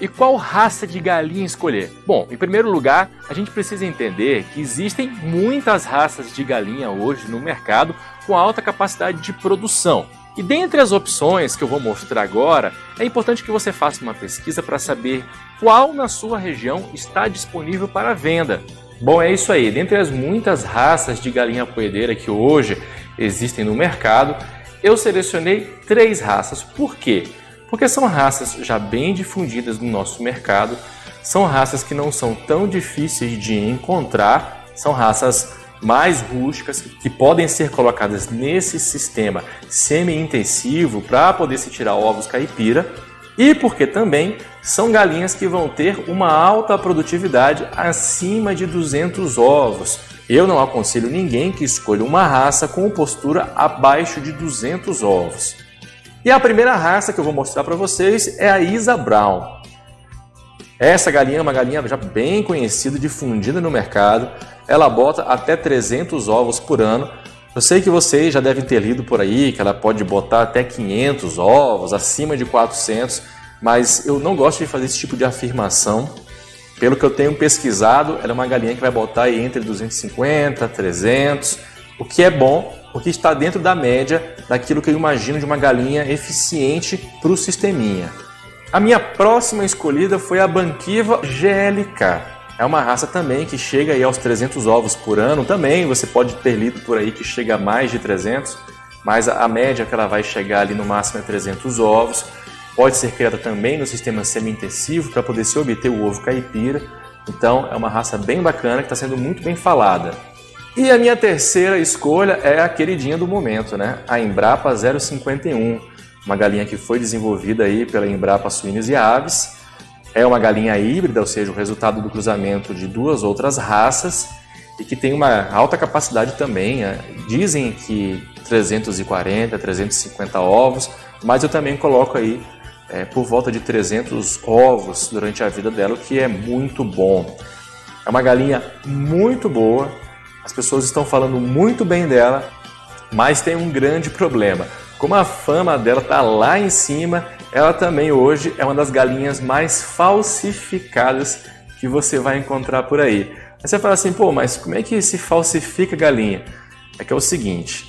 E qual raça de galinha escolher? Bom, em primeiro lugar, a gente precisa entender que existem muitas raças de galinha hoje no mercado com alta capacidade de produção. E dentre as opções que eu vou mostrar agora, é importante que você faça uma pesquisa para saber qual na sua região está disponível para venda. Bom, é isso aí. Dentre as muitas raças de galinha poedeira que hoje existem no mercado, eu selecionei 3 raças. Por quê? Porque são raças já bem difundidas no nosso mercado, são raças que não são tão difíceis de encontrar, são raças mais rústicas que podem ser colocadas nesse sistema semi-intensivo para poder se tirar ovos caipira, e porque também são galinhas que vão ter uma alta produtividade acima de 200 ovos. Eu não aconselho ninguém que escolha uma raça com postura abaixo de 200 ovos. E a primeira raça que eu vou mostrar para vocês é a Isa Brown. Essa galinha é uma galinha já bem conhecida, difundida no mercado. Ela bota até 300 ovos por ano. Eu sei que vocês já devem ter lido por aí que ela pode botar até 500 ovos, acima de 400, mas eu não gosto de fazer esse tipo de afirmação. Pelo que eu tenho pesquisado, ela é uma galinha que vai botar aí entre 250 e 300, o que é bom, porque está dentro da média daquilo que eu imagino de uma galinha eficiente para o sisteminha. A minha próxima escolhida foi a Banquiva GLK. É uma raça também que chega aí aos 300 ovos por ano. Também você pode ter lido por aí que chega a mais de 300, mas a média que ela vai chegar ali no máximo é 300 ovos. Pode ser criada também no sistema semi-intensivo para poder se obter o ovo caipira. Então é uma raça bem bacana que está sendo muito bem falada. E a minha terceira escolha é a queridinha do momento, né? A Embrapa 051. uma galinha que foi desenvolvida aí pela Embrapa Suínos e Aves. É uma galinha híbrida, ou seja, o resultado do cruzamento de 2 outras raças e que tem uma alta capacidade também. Dizem que 340, 350 ovos, mas eu também coloco aí por volta de 300 ovos durante a vida dela, o que é muito bom. É uma galinha muito boa, as pessoas estão falando muito bem dela, mas tem um grande problema. Como a fama dela está lá em cima, ela também hoje é uma das galinhas mais falsificadas que você vai encontrar por aí. Aí você fala assim, pô, mas como é que se falsifica galinha? É que é o seguinte,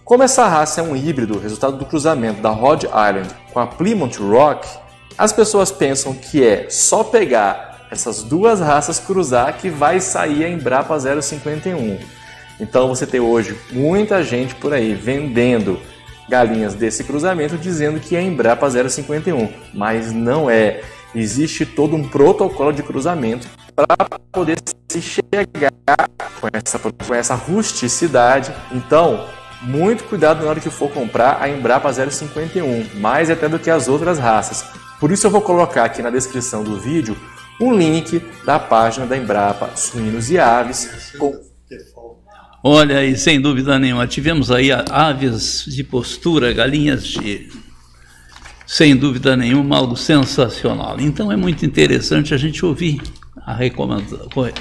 como essa raça é um híbrido, resultado do cruzamento da Rhode Island com a Plymouth Rock, as pessoas pensam que é só pegar essas 2 raças, cruzar, que vai sair a Embrapa 051. Então você tem hoje muita gente por aí vendendo galinhas desse cruzamento dizendo que é Embrapa 051, mas não é. Existe todo um protocolo de cruzamento para poder se chegar com essa rusticidade. Então, muito cuidado na hora que for comprar a Embrapa 051, mais até do que as outras raças. Por isso eu vou colocar aqui na descrição do vídeo um link da página da Embrapa Suínos e Aves. Olha, e sem dúvida nenhuma, tivemos aí aves de postura, galinhas de... Sem dúvida nenhuma, algo sensacional. Então é muito interessante a gente ouvir a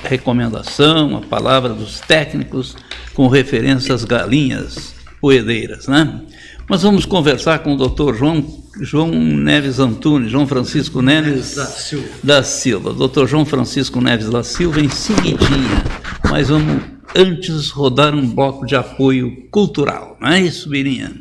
recomendação, a palavra dos técnicos com referência às galinhas poedeiras, né? Mas vamos conversar com o Dr. João Neves Antunes, João Francisco Neves da Silva. Dr. João Francisco Neves da Silva em seguidinha, mas vamos antes rodar um bloco de apoio cultural, não é isso, Birinha?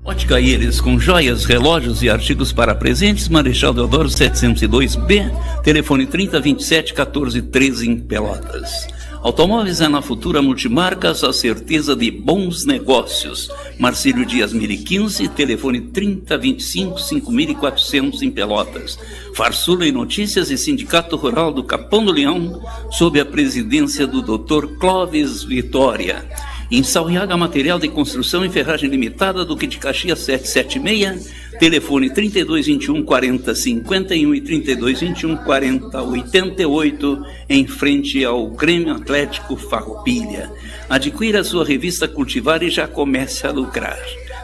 Ótica Íris, com joias, relógios e artigos para presentes, Marechal Deodoro 702B, telefone 3027-1413 em Pelotas. Automóveis é na Futura Multimarcas, a certeza de bons negócios. Marcílio Dias 1015, telefone 3025-5400 em Pelotas. Farsula e Notícias e Sindicato Rural do Capão do Leão, sob a presidência do Dr. Clóvis Vitória. Em Salriaga, material de construção e ferragem limitada, Duque de Caxias 776, telefone 3221-4051 e 3221-4088, em frente ao Grêmio Atlético Farroupilha. Adquira a sua revista Cultivar e já comece a lucrar.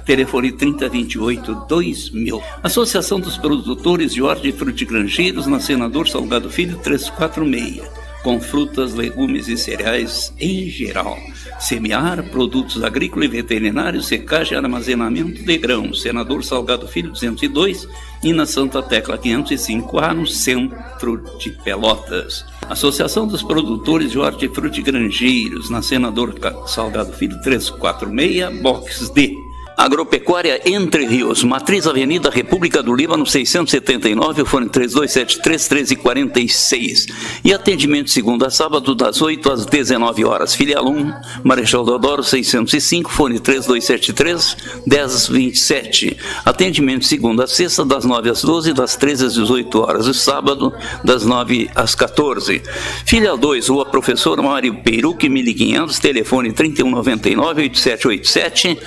Telefone 3028-2000. Associação dos Produtores de Hortifrutigranjeiros, na Senador Salgado Filho 346. Com frutas, legumes e cereais em geral. Semear, produtos agrícolas e veterinários, secagem e armazenamento de grãos. Senador Salgado Filho 202 e na Santa Tecla 505A, no centro de Pelotas. Associação dos Produtores de Hortifrutigranjeiros, na Senador Salgado Filho 346, box D. Agropecuária Entre Rios, Matriz Avenida República do Líbano 679, o fone 3273-1346. E atendimento segunda a sábado das 8 às 19 horas. Filial 1, Marechal Deodoro 605, fone 3273-1027. Atendimento segunda a sexta das 9 às 12, das 13 às 18 horas. E sábado das 9 às 14. Filial 2, Rua Professor Mário Peiruque 1500, telefone 3199-8787.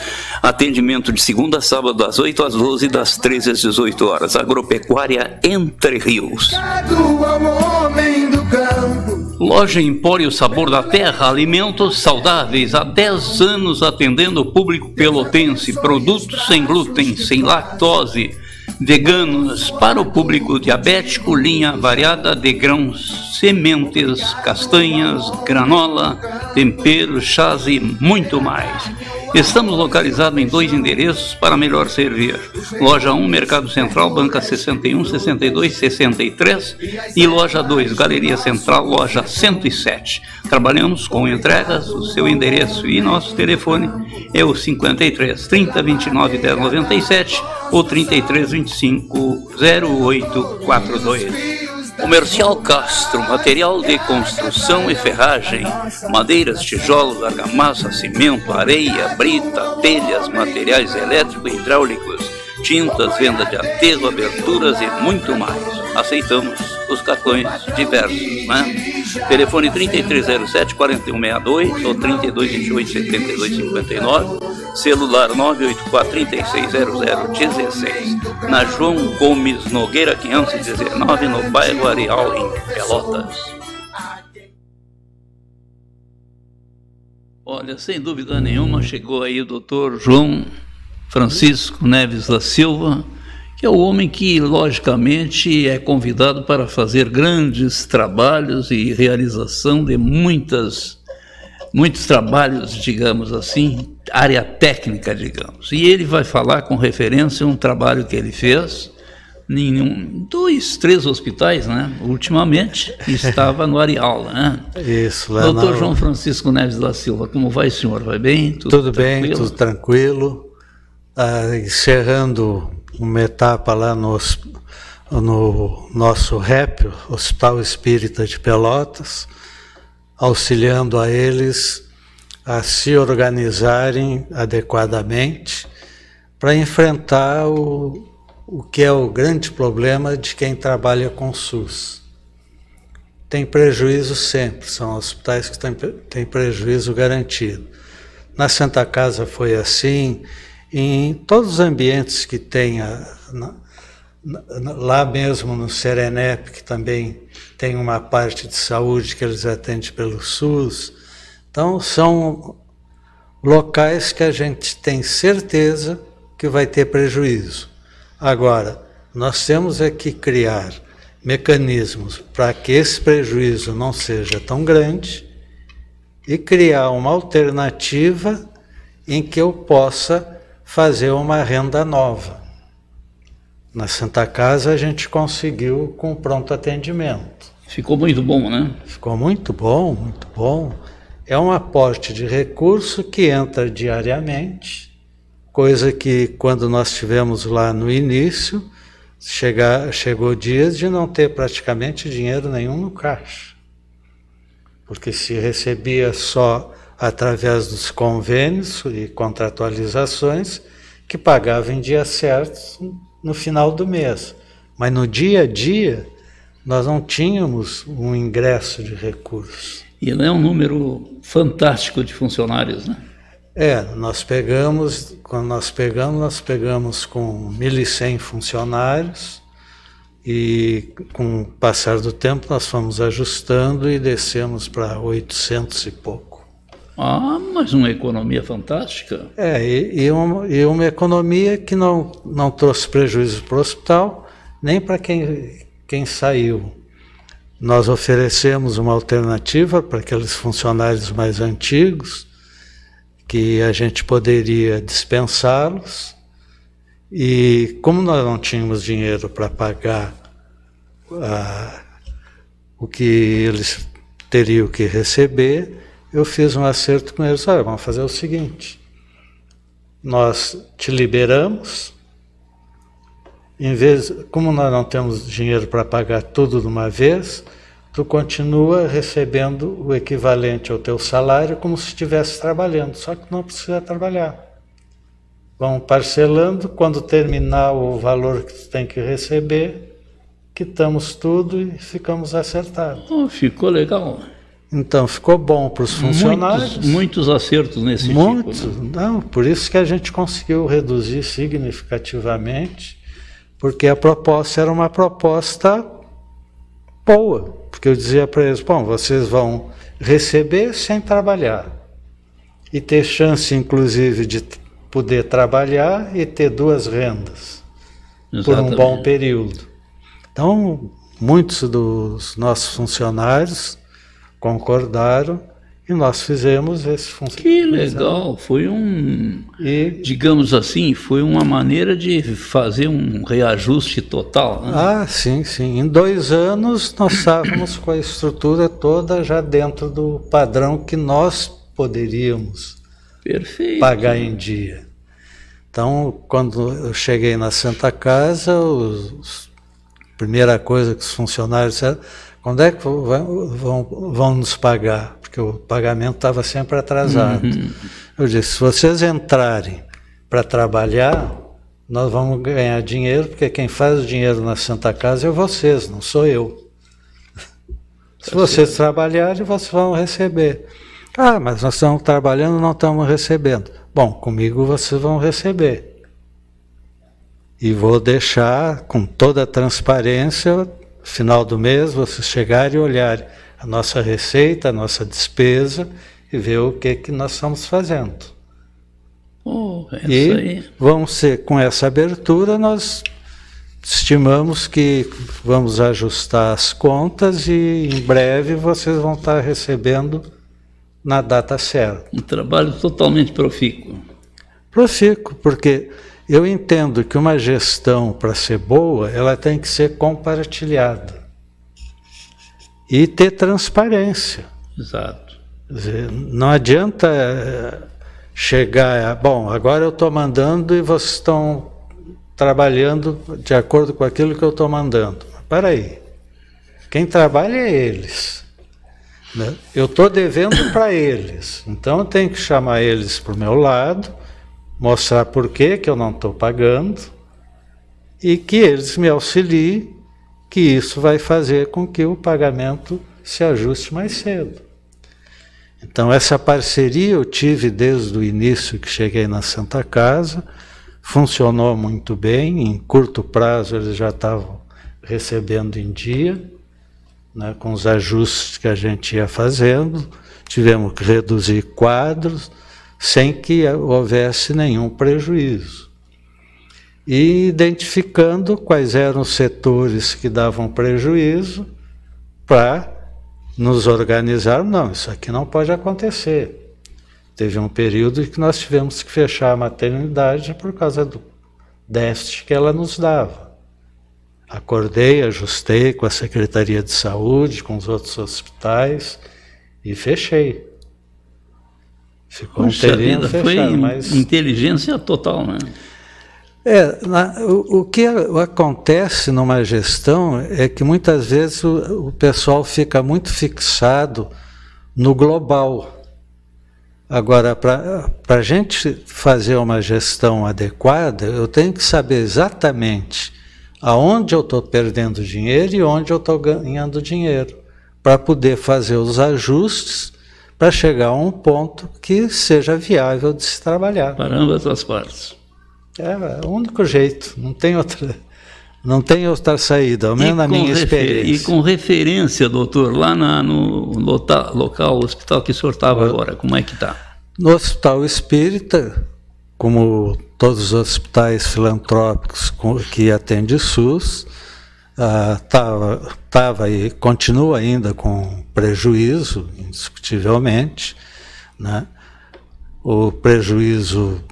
Atendimento de segunda a sábado das 8 às 12, das 13 às 18 horas. Agropecuária Entre Rios. Loja Empório Sabor da Terra, alimentos saudáveis, há 10 anos atendendo o público pelotense, produtos sem glúten, sem lactose, veganos, para o público diabético, linha variada de grãos, sementes, castanhas, granola, temperos, chás e muito mais. Estamos localizados em 2 endereços para melhor servir. Loja 1, Mercado Central, Banca 61, 62, 63 e Loja 2, Galeria Central, Loja 107. Trabalhamos com entregas, o seu endereço e nosso telefone é o 53 30 29 10 97 ou 33 25 0842. Comercial Castro, material de construção e ferragem, madeiras, tijolos, argamassa, cimento, areia, brita, telhas, materiais elétricos e hidráulicos, tintas, venda de aterro, aberturas e muito mais. Aceitamos os cartões diversos, né? Telefone 3307-4162 ou 3228-7259. Celular 984-360016. Na João Gomes Nogueira 519, no bairro Areal, em Pelotas. Olha, sem dúvida nenhuma, chegou aí o Dr. João Francisco Neves da Silva, que é o homem que, logicamente, é convidado para fazer grandes trabalhos e realização de muitos trabalhos, digamos assim, área técnica, digamos. E ele vai falar com referência a um trabalho que ele fez em 2, 3 hospitais, né? Ultimamente, estava no Areal, né? Isso, lá Doutor João Francisco Neves da Silva, como vai, senhor? Vai bem? Tudo bem, tudo tranquilo. Encerrando uma etapa lá no nosso REP, Hospital Espírita de Pelotas, auxiliando a eles a se organizarem adequadamente para enfrentar o que é o grande problema de quem trabalha com SUS. Tem prejuízo sempre, são hospitais que têm prejuízo garantido. Na Santa Casa foi assim, em todos os ambientes que tem, lá mesmo no Serenep, que também tem uma parte de saúde que eles atendem pelo SUS. Então, são locais que a gente tem certeza que vai ter prejuízo. Agora, nós temos que criar mecanismos para que esse prejuízo não seja tão grande e criar uma alternativa em que eu possa fazer uma renda nova. Na Santa Casa a gente conseguiu com pronto atendimento. Ficou muito bom, né? Ficou muito bom, muito bom. É um aporte de recurso que entra diariamente, coisa que quando nós tivemos lá no início, chegou dias de não ter praticamente dinheiro nenhum no caixa. Porque se recebia só através dos convênios e contratualizações, que pagava em dias certos no final do mês. Mas no dia a dia, nós não tínhamos um ingresso de recursos. E é um número fantástico de funcionários, né? Quando nós pegamos com 1.100 funcionários e com o passar do tempo nós fomos ajustando e descemos para 800 e pouco. Ah, mas uma economia fantástica. E uma economia que não trouxe prejuízo para o hospital, nem para quem saiu. Nós oferecemos uma alternativa para aqueles funcionários mais antigos, que a gente poderia dispensá-los, e como nós não tínhamos dinheiro para pagar o que eles teriam que receber, eu fiz um acerto com eles. Olha, vamos fazer o seguinte, nós te liberamos, como nós não temos dinheiro para pagar tudo de uma vez, tu continua recebendo o equivalente ao teu salário como se estivesse trabalhando, só que não precisa trabalhar. Vão parcelando, quando terminar o valor que tu tem que receber, quitamos tudo e ficamos acertados. Ficou legal. Então, ficou bom para os funcionários. Muitos acertos nesse tipo. Né? Não, por isso que a gente conseguiu reduzir significativamente, porque a proposta era uma proposta boa. Porque eu dizia para eles, bom, vocês vão receber sem trabalhar e ter chance, inclusive, de poder trabalhar e ter 2 rendas. Exatamente. Por um bom período. Então, muitos dos nossos funcionários concordaram e nós fizemos esse funcionamento. Que legal, foi digamos assim, foi uma maneira de fazer um reajuste total. Né? Sim. Em 2 anos nós estávamos com a estrutura toda já dentro do padrão que nós poderíamos pagar em dia. Então, quando eu cheguei na Santa Casa, a primeira coisa que os funcionários disseram, quando é que vão nos pagar? Porque o pagamento estava sempre atrasado. Eu disse, se vocês entrarem para trabalhar, nós vamos ganhar dinheiro, porque quem faz o dinheiro na Santa Casa é vocês, não sou eu. Se vocês trabalharem, vocês vão receber. Ah, mas nós estamos trabalhando, não estamos recebendo. Bom, comigo vocês vão receber. E vou deixar com toda a transparência, final do mês, vocês chegarem e olharem a nossa receita, a nossa despesa e ver o que nós estamos fazendo. E vamos ser, com essa abertura, nós estimamos que vamos ajustar as contas e em breve vocês vão estar recebendo na data certa. Um trabalho totalmente profícuo. Profícuo, porque eu entendo que uma gestão, para ser boa, ela tem que ser compartilhada e ter transparência. Exato. Quer dizer, não adianta chegar, bom, agora eu estou mandando e vocês estão trabalhando de acordo com aquilo que eu estou mandando. Para aí, quem trabalha é eles. Né? Eu estou devendo para eles, então eu tenho que chamar eles para o meu lado, mostrar por que eu não estou pagando e que eles me auxiliem, que isso vai fazer com que o pagamento se ajuste mais cedo. Então essa parceria eu tive desde o início que cheguei na Santa Casa, funcionou muito bem, em curto prazo eles já estavam recebendo em dia, né, com os ajustes que a gente ia fazendo, tivemos que reduzir quadros, sem que houvesse nenhum prejuízo. E identificando quais eram os setores que davam prejuízo, para nos organizar, não, isso aqui não pode acontecer. Teve um período em que nós tivemos que fechar a maternidade por causa do déficit que ela nos dava. Acordei, ajustei com a Secretaria de Saúde, com os outros hospitais e fechei. Ficou um terreno fechado, foi mas inteligência total, né? O que acontece numa gestão é que muitas vezes o pessoal fica muito fixado no global. Agora, para a gente fazer uma gestão adequada, eu tenho que saber exatamente aonde eu estou perdendo dinheiro e onde eu estou ganhando dinheiro, para poder fazer os ajustes para chegar a um ponto que seja viável de se trabalhar. Para ambas as partes. É o único jeito, não tem outra saída, ao menos na minha experiência. E com referência, doutor, lá no local, hospital que o senhor estava agora, como é que está? No Hospital Espírita, como todos os hospitais filantrópicos que atende SUS, estava e continua ainda com prejuízo, indiscutivelmente, né? O prejuízo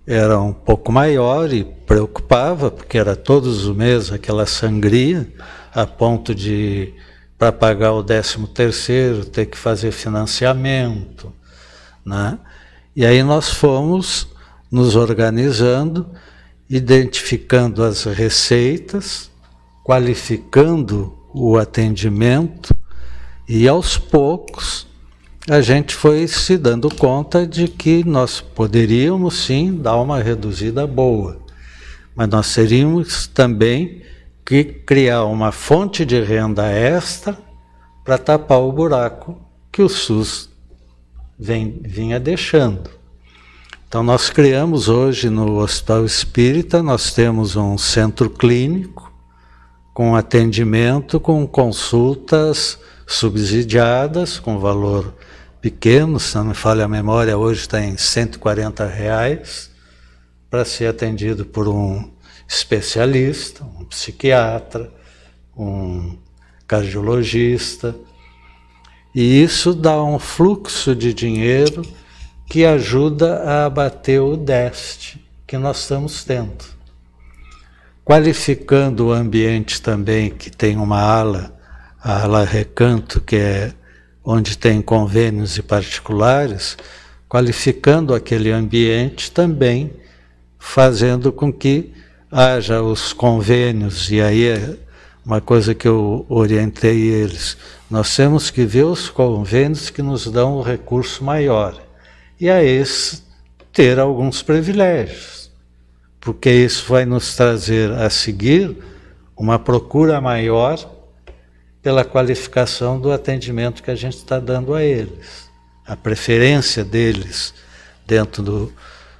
era um pouco maior e preocupava, porque era todos os meses aquela sangria, a ponto de, para pagar o 13º, ter que fazer financiamento, né? E aí nós fomos nos organizando, identificando as receitas, qualificando o atendimento e, aos poucos, a gente foi se dando conta de que nós poderíamos, sim, dar uma reduzida boa, mas nós teríamos também que criar uma fonte de renda extra para tapar o buraco que o SUS vinha deixando. Então nós criamos hoje no Hospital Espírita, nós temos um centro clínico com atendimento, com consultas subsidiadas, com valor pequeno, se não me falha a memória, hoje está em R$140, para ser atendido por um especialista, um psiquiatra, um cardiologista, e isso dá um fluxo de dinheiro que ajuda a abater o déficit que nós estamos tendo. Qualificando o ambiente também, que tem uma ala, a ala Recanto, que é onde tem convênios e particulares, qualificando aquele ambiente também, fazendo com que haja os convênios, e aí é uma coisa que eu orientei eles, nós temos que ver os convênios que nos dão o recurso maior, e a esse ter alguns privilégios, porque isso vai nos trazer a seguir uma procura maior pela qualificação do atendimento que a gente está dando a eles, a preferência deles dentro do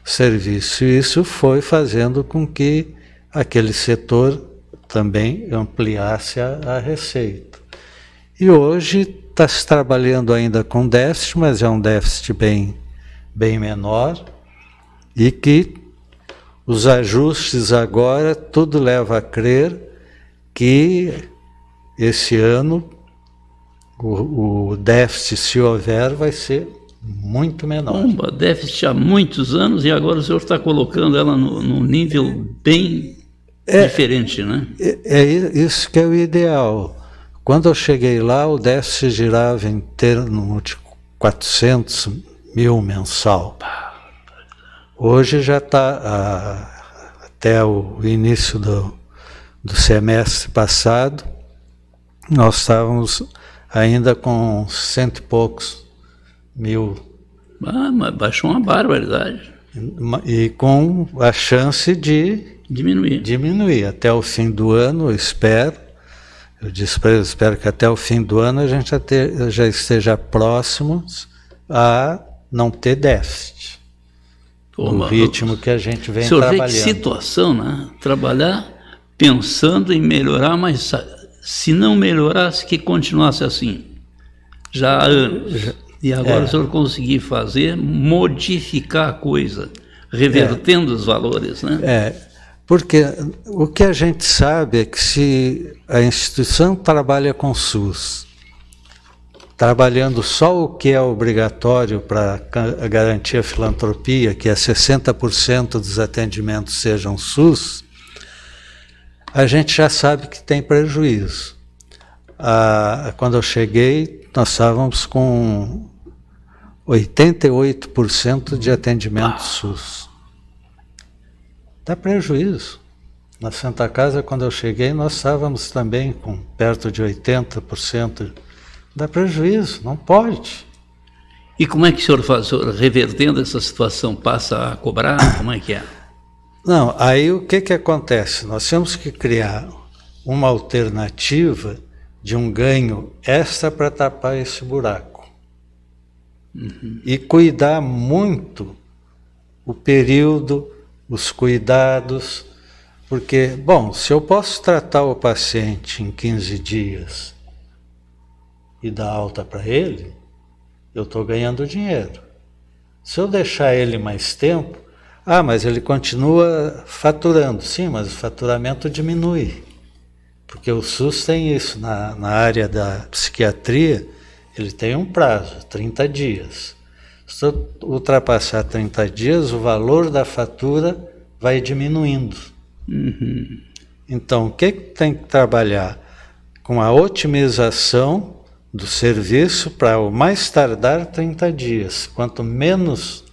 serviço. E isso foi fazendo com que aquele setor também ampliasse a receita. E hoje está se trabalhando ainda com déficit, mas é um déficit bem menor, e que os ajustes agora, tudo leva a crer que esse ano o déficit, se houver, vai ser muito menor. Déficit há muitos anos e agora o senhor está colocando ela num nível bem diferente, né? É isso que é o ideal. Quando eu cheguei lá, o déficit girava em torno de 400 mil mensal. Hoje já está, até o início do semestre passado, nós estávamos ainda com 100 e poucos mil. Mas baixou uma barbaridade. E com a chance de diminuir. Até o fim do ano, eu espero. Eu disse para eles, espero que até o fim do ano a gente já esteja próximos a não ter déficit. O ritmo que a gente vem trabalhando. Vê que situação, né? Trabalhar pensando em melhorar, mas se não melhorasse, que continuasse assim. Já há anos. E agora o senhor conseguir modificar a coisa, revertendo os valores, né? Porque o que a gente sabe é que se a instituição trabalha com SUS, trabalhando só o que é obrigatório para garantir a filantropia, que é 60% dos atendimentos sejam SUS, a gente já sabe que tem prejuízo. Quando eu cheguei, nós estávamos com 88% de atendimento SUS. Dá prejuízo. Na Santa Casa, quando eu cheguei, nós estávamos também com perto de 80%. Dá prejuízo, não pode. E como é que o senhor faz? Revertendo essa situação, passa a cobrar? Como é que é? Não, aí o que acontece? Nós temos que criar uma alternativa de um ganho extra para tapar esse buraco. E cuidar muito o período, os cuidados, porque, bom, se eu posso tratar o paciente em 15 dias e dar alta para ele, eu estou ganhando dinheiro. Se eu deixar ele mais tempo, mas ele continua faturando. Sim, mas o faturamento diminui. Porque o SUS tem isso, na área da psiquiatria, ele tem um prazo, 30 dias. Se eu ultrapassar 30 dias, o valor da fatura vai diminuindo. Então, o que tem que trabalhar? Com a otimização do serviço para o mais tardar 30 dias. Quanto menos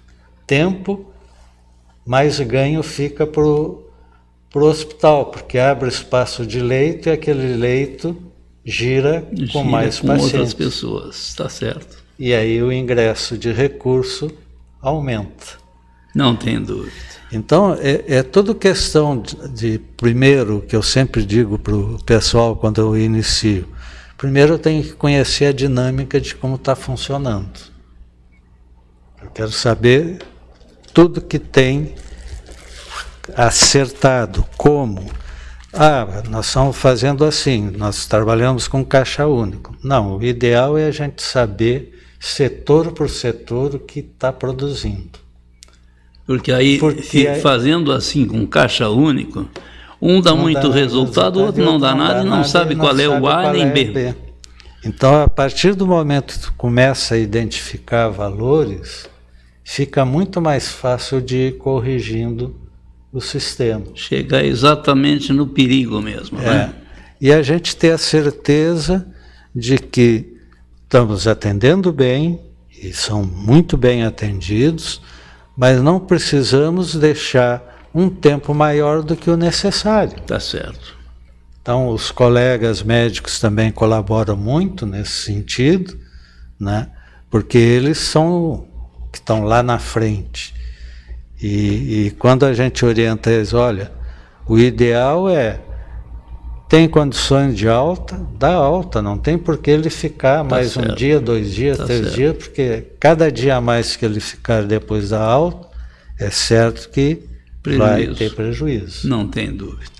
tempo, mais ganho fica para o hospital, porque abre espaço de leito e aquele leito gira com mais com pacientes. Outras pessoas, está certo. E aí o ingresso de recurso aumenta. Não tem dúvida. Então, é tudo questão de primeiro, que eu sempre digo para o pessoal quando eu inicio, primeiro eu tenho que conhecer a dinâmica de como está funcionando. Eu quero saber tudo que tem acertado, como. Nós estamos fazendo assim, nós trabalhamos com caixa único. Não, o ideal é a gente saber setor por setor o que está produzindo. Porque aí, fazendo assim com caixa único, um dá muito resultado, o outro não dá nada e não sabe qual é o A nem B. Então, a partir do momento que tu começa a identificar valores, fica muito mais fácil de ir corrigindo o sistema. Chegar exatamente no perigo mesmo, né? E a gente ter a certeza de que estamos atendendo bem, e são muito bem atendidos, mas não precisamos deixar um tempo maior do que o necessário. Tá certo. Então, os colegas médicos também colaboram muito nesse sentido, né? Porque eles são que estão lá na frente. E quando a gente orienta eles, olha, o ideal é tem condições de alta, dá alta, não tem por que ele ficar mais certo. Um dia, 2 dias, 3 dias, porque cada dia a mais que ele ficar depois da alta, é certo que vai ter prejuízo. Não tem dúvida.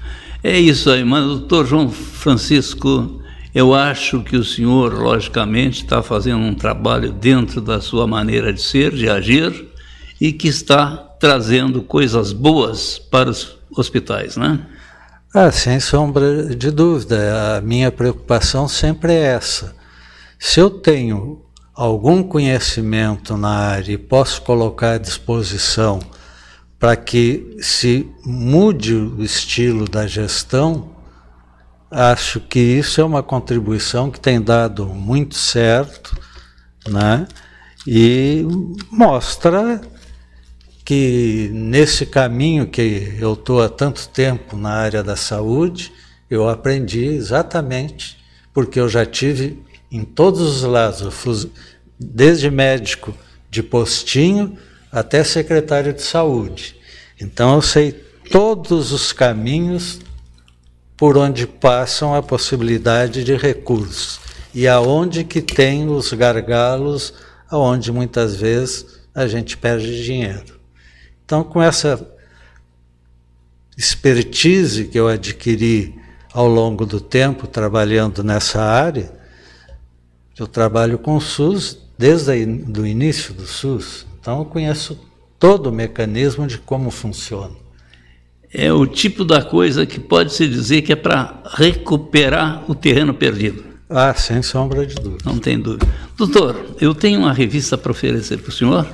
É isso aí, mas doutor João Francisco, eu acho que o senhor, logicamente, está fazendo um trabalho dentro da sua maneira de ser, de agir, e que está trazendo coisas boas para os hospitais, né? Sem sombra de dúvida. A minha preocupação sempre é essa. Se eu tenho algum conhecimento na área e posso colocar à disposição para que se mude o estilo da gestão, acho que isso é uma contribuição que tem dado muito certo, né? E mostra que nesse caminho que eu estou há tanto tempo na área da saúde, eu aprendi exatamente, porque eu já tive em todos os lados, eu fui desde médico de postinho até secretário de saúde. Então eu sei todos os caminhos por onde passam a possibilidade de recursos e aonde que tem os gargalos, aonde muitas vezes a gente perde dinheiro. Então, com essa expertise que eu adquiri ao longo do tempo trabalhando nessa área, eu trabalho com o SUS desde o início do SUS, então eu conheço todo o mecanismo de como funciona. É o tipo da coisa que pode-se dizer que é para recuperar o terreno perdido. Sem sombra de dúvida. Não tem dúvida. Doutor, eu tenho uma revista para oferecer para o senhor,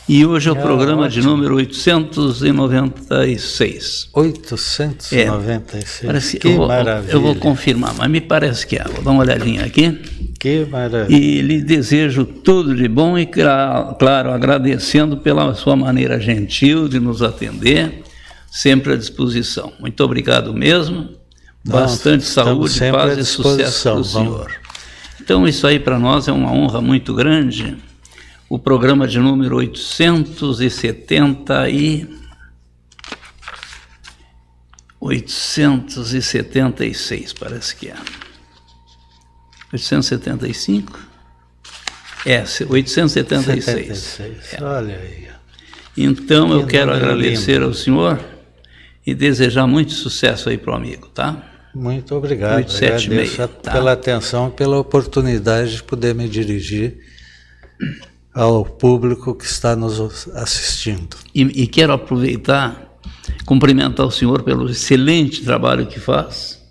e hoje é o programa ótimo. De número 896. 896? Parece que maravilha. Eu vou confirmar, mas me parece que é. Vou dar uma olhadinha aqui. Que maravilha. E lhe desejo tudo de bom e, claro, agradecendo pela sua maneira gentil de nos atender, sempre à disposição. Muito obrigado mesmo. Bastante saúde, paz e sucesso para o senhor. Então, isso aí para nós é uma honra muito grande. O programa de número 876, parece que é. 875? 876. Olha aí. Então, eu quero agradecer ao senhor e desejar muito sucesso aí para o amigo, tá? Muito obrigado. 876, agradeço pela atenção, pela oportunidade de poder me dirigir ao público que está nos assistindo. E quero aproveitar, cumprimentar o senhor pelo excelente trabalho que faz,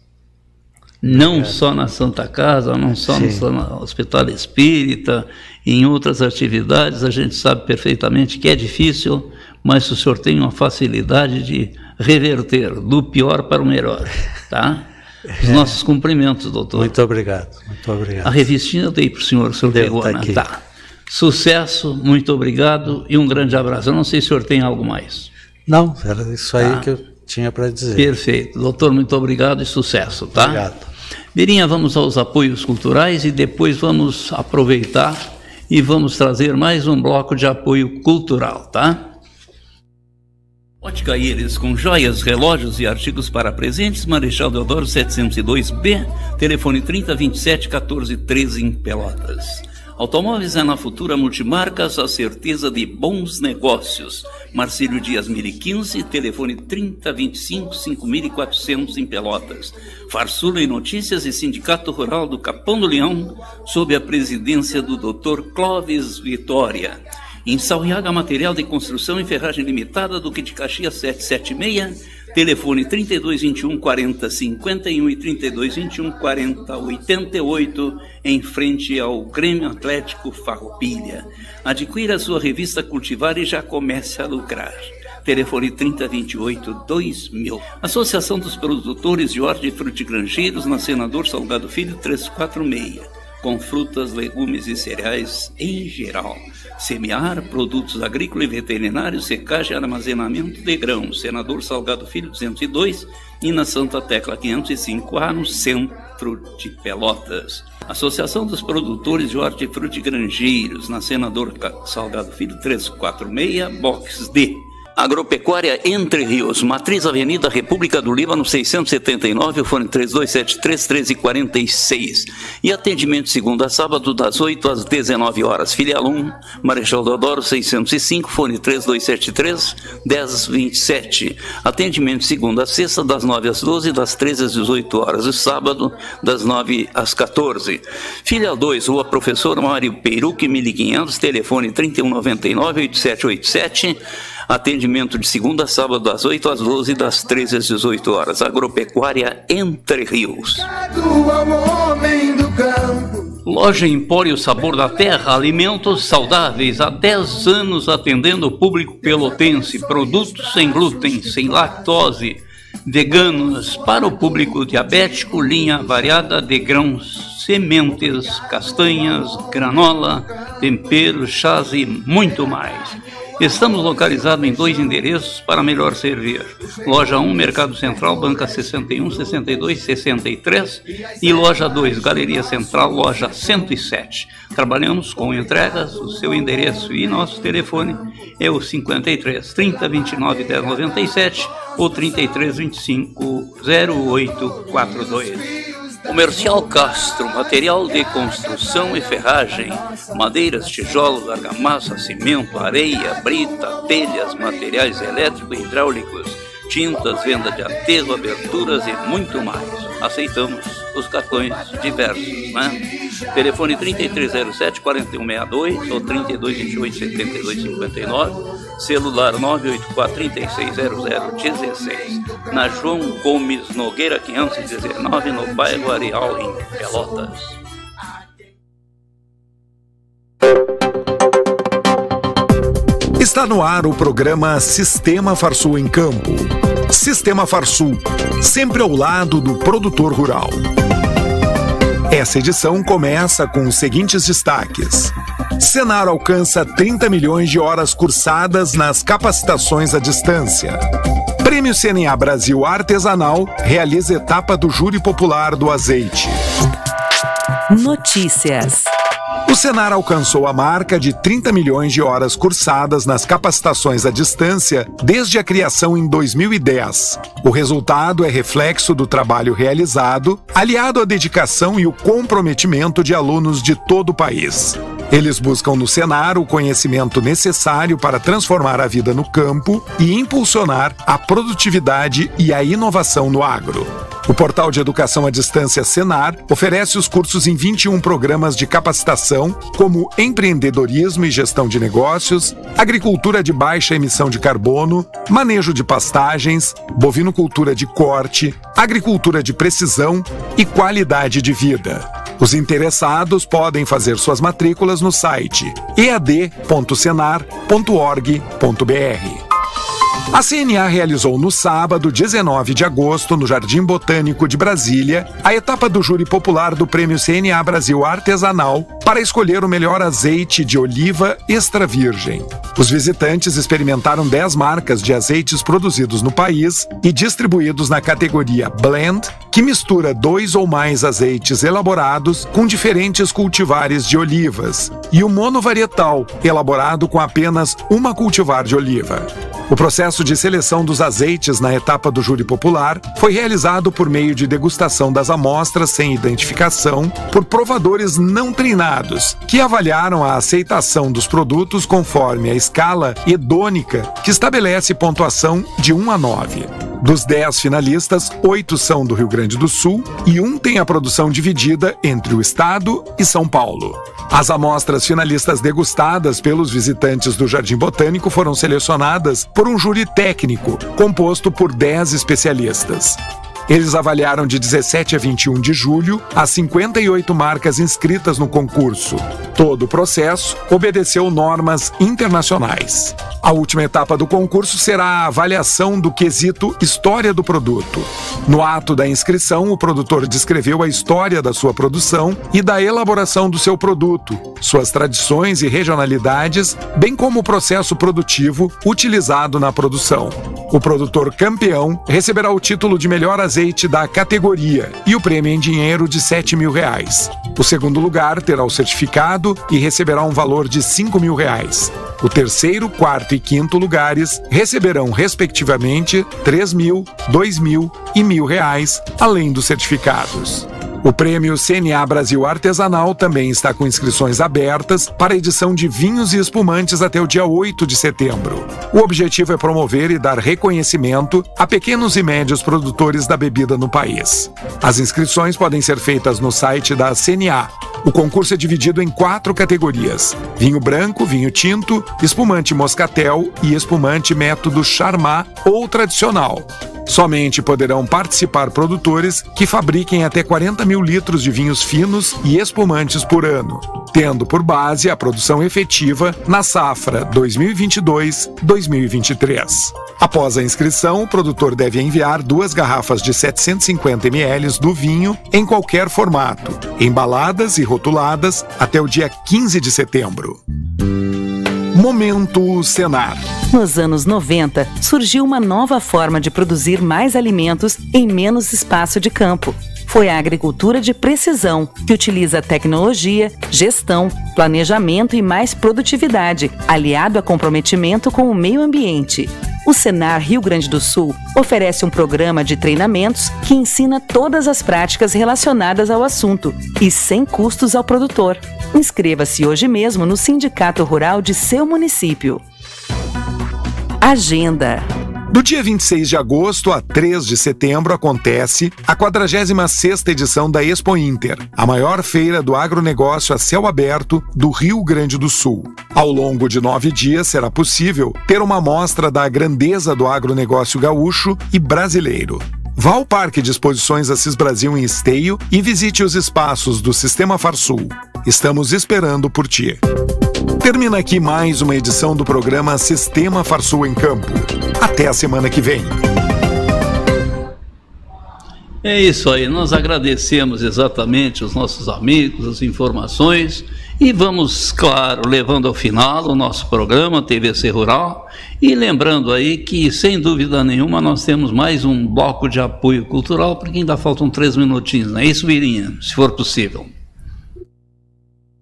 não só na Santa Casa, não só no Hospital Espírita, em outras atividades, a gente sabe perfeitamente que é difícil, mas o senhor tem uma facilidade de reverter do pior para o melhor, tá? Os nossos cumprimentos, doutor. Muito obrigado, muito obrigado. A revistinha eu dei para o senhor pegou, né? Tá. Sucesso, muito obrigado e um grande abraço. Eu não sei se o senhor tem algo mais. Não, era isso aí que eu tinha para dizer. Perfeito. Doutor, muito obrigado e sucesso, tá? Obrigado. Mirinha, vamos aos apoios culturais e depois vamos aproveitar e vamos trazer mais um bloco de apoio cultural, tá? Ótica Íris, com joias, relógios e artigos para presentes, Marechal Deodoro 702B, telefone 3027-1413 em Pelotas. Automóveis é na Futura Multimarcas, a certeza de bons negócios. Marcílio Dias 1015, telefone 3025-5400 em Pelotas. Farsula e Notícias e Sindicato Rural do Capão do Leão, sob a presidência do Dr. Clóvis Vitória. Em Salriaga, material de construção e ferragem limitada, Duque de Caxias 776, telefone 3221-4051 e 3221-4088, em frente ao Grêmio Atlético Farroupilha. Adquira a sua revista Cultivar e já comece a lucrar. Telefone 3028-2000. Associação dos Produtores de Hortifrutigranjeiros, na Senador Salgado Filho 346. Com frutas, legumes e cereais em geral. Semear, produtos agrícolas e veterinários, secagem e armazenamento de grãos. Senador Salgado Filho 202 e na Santa Tecla 505A, no centro de Pelotas. Associação dos Produtores de Hortifrutigranjeiros, na Senador Salgado Filho 346, box D. Agropecuária Entre Rios, Matriz Avenida República do Líbano 679, o fone 3273-1346. E atendimento segunda a sábado das 8 às 19 horas. Filial 1, Marechal Deodoro 605, fone 3273-1027. Atendimento segunda a sexta das 9 às 12, das 13 às 18 horas. E sábado das 9 às 14. Filial 2, Rua Professor Mário Peruque 1500, telefone 3199-8787. Atendimento de segunda a sábado das 8 às 12, das 13 às 18 horas. Agropecuária Entre Rios. Loja Empório Sabor da Terra, alimentos saudáveis, há 10 anos atendendo o público pelotense, produtos sem glúten, sem lactose, veganos, para o público diabético, linha variada de grãos, sementes, castanhas, granola, temperos, chás e muito mais. Estamos localizados em 2 endereços para melhor servir. Loja 1, Mercado Central, Banca 61, 62, 63 e Loja 2, Galeria Central, Loja 107. Trabalhamos com entregas, o seu endereço e nosso telefone é o 53 30 29 10 97 ou 33 25 0842. Comercial Castro, material de construção e ferragem, madeiras, tijolos, argamassa, cimento, areia, brita, telhas, materiais elétricos e hidráulicos, tintas, venda de aterro, aberturas e muito mais. Aceitamos os cartões diversos, né? Telefone 3307-4162 ou 3228-7259, celular 984-360016, na João Gomes Nogueira 519, no bairro Areal, em Pelotas. Está no ar o programa Sistema Farsul em Campo. Sistema Farsul, sempre ao lado do produtor rural. Essa edição começa com os seguintes destaques. Senar alcança 30 milhões de horas cursadas nas capacitações à distância. Prêmio CNA Brasil Artesanal realiza etapa do Júri Popular do Azeite. Notícias. O Senar alcançou a marca de 30 milhões de horas cursadas nas capacitações à distância desde a criação em 2010. O resultado é reflexo do trabalho realizado, aliado à dedicação e o comprometimento de alunos de todo o país. Eles buscam no Senar o conhecimento necessário para transformar a vida no campo e impulsionar a produtividade e a inovação no agro. O portal de educação à distância Senar oferece os cursos em 21 programas de capacitação, como empreendedorismo e gestão de negócios, agricultura de baixa emissão de carbono, manejo de pastagens, bovinocultura de corte, agricultura de precisão e qualidade de vida. Os interessados podem fazer suas matrículas no site ead.senar.org.br. A CNA realizou no sábado, 19 de agosto, no Jardim Botânico de Brasília, a etapa do Júri Popular do Prêmio CNA Brasil Artesanal para escolher o melhor azeite de oliva extra virgem. Os visitantes experimentaram 10 marcas de azeites produzidos no país e distribuídos na categoria Blend, que mistura 2 ou mais azeites elaborados com diferentes cultivares de olivas, e o monovarietal, elaborado com apenas uma cultivar de oliva. O processo de seleção dos azeites na etapa do Júri Popular foi realizado por meio de degustação das amostras sem identificação por provadores não treinados, que avaliaram a aceitação dos produtos conforme a escala hedônica, que estabelece pontuação de 1 a 9. Dos 10 finalistas, 8 são do Rio Grande do Sul e 1 tem a produção dividida entre o estado e São Paulo. As amostras finalistas degustadas pelos visitantes do Jardim Botânico foram selecionadas por um júri técnico, composto por 10 especialistas. Eles avaliaram de 17 a 21 de julho as 58 marcas inscritas no concurso. Todo o processo obedeceu normas internacionais. A última etapa do concurso será a avaliação do quesito História do Produto. No ato da inscrição, o produtor descreveu a história da sua produção e da elaboração do seu produto, suas tradições e regionalidades, bem como o processo produtivo utilizado na produção. O produtor campeão receberá o título de melhor azeite da categoria e o prêmio em dinheiro de R$7 mil. O segundo lugar terá o certificado e receberá um valor de R$5.000. O terceiro, quarto e quinto lugares receberão, respectivamente, R$3.000, R$2.000 e R$1.000, além dos certificados. O Prêmio CNA Brasil Artesanal também está com inscrições abertas para a edição de vinhos e espumantes até o dia 8 de setembro. O objetivo é promover e dar reconhecimento a pequenos e médios produtores da bebida no país. As inscrições podem ser feitas no site da CNA. O concurso é dividido em 4 categorias: vinho branco, vinho tinto, espumante moscatel e espumante método Charmat ou tradicional. Somente poderão participar produtores que fabriquem até 40 mil litros de vinhos finos e espumantes por ano, tendo por base a produção efetiva na safra 2022-2023. Após a inscrição, o produtor deve enviar 2 garrafas de 750 ml do vinho em qualquer formato, embaladas e rotuladas até o dia 15 de setembro. Momento Senar. Nos anos 90, surgiu uma nova forma de produzir mais alimentos em menos espaço de campo. Foi a agricultura de precisão, que utiliza tecnologia, gestão, planejamento e mais produtividade, aliado a comprometimento com o meio ambiente. O Senar Rio Grande do Sul oferece um programa de treinamentos que ensina todas as práticas relacionadas ao assunto e sem custos ao produtor. Inscreva-se hoje mesmo no Sindicato Rural de seu município. Agenda. Do dia 26 de agosto a 3 de setembro acontece a 46ª edição da Expo Inter, a maior feira do agronegócio a céu aberto do Rio Grande do Sul. Ao longo de 9 dias será possível ter uma amostra da grandeza do agronegócio gaúcho e brasileiro. Vá ao Parque de Exposições Assis Brasil em Esteio e visite os espaços do Sistema Farsul. Estamos esperando por ti. Termina aqui mais uma edição do programa Sistema Farsul em Campo. Até a semana que vem. É isso aí, nós agradecemos exatamente os nossos amigos, as informações, e vamos, claro, levando ao final o nosso programa TVC Rural, e lembrando aí que, sem dúvida nenhuma, nós temos mais um bloco de apoio cultural, porque ainda faltam 3 minutinhos, não é isso, Virinha? Se for possível.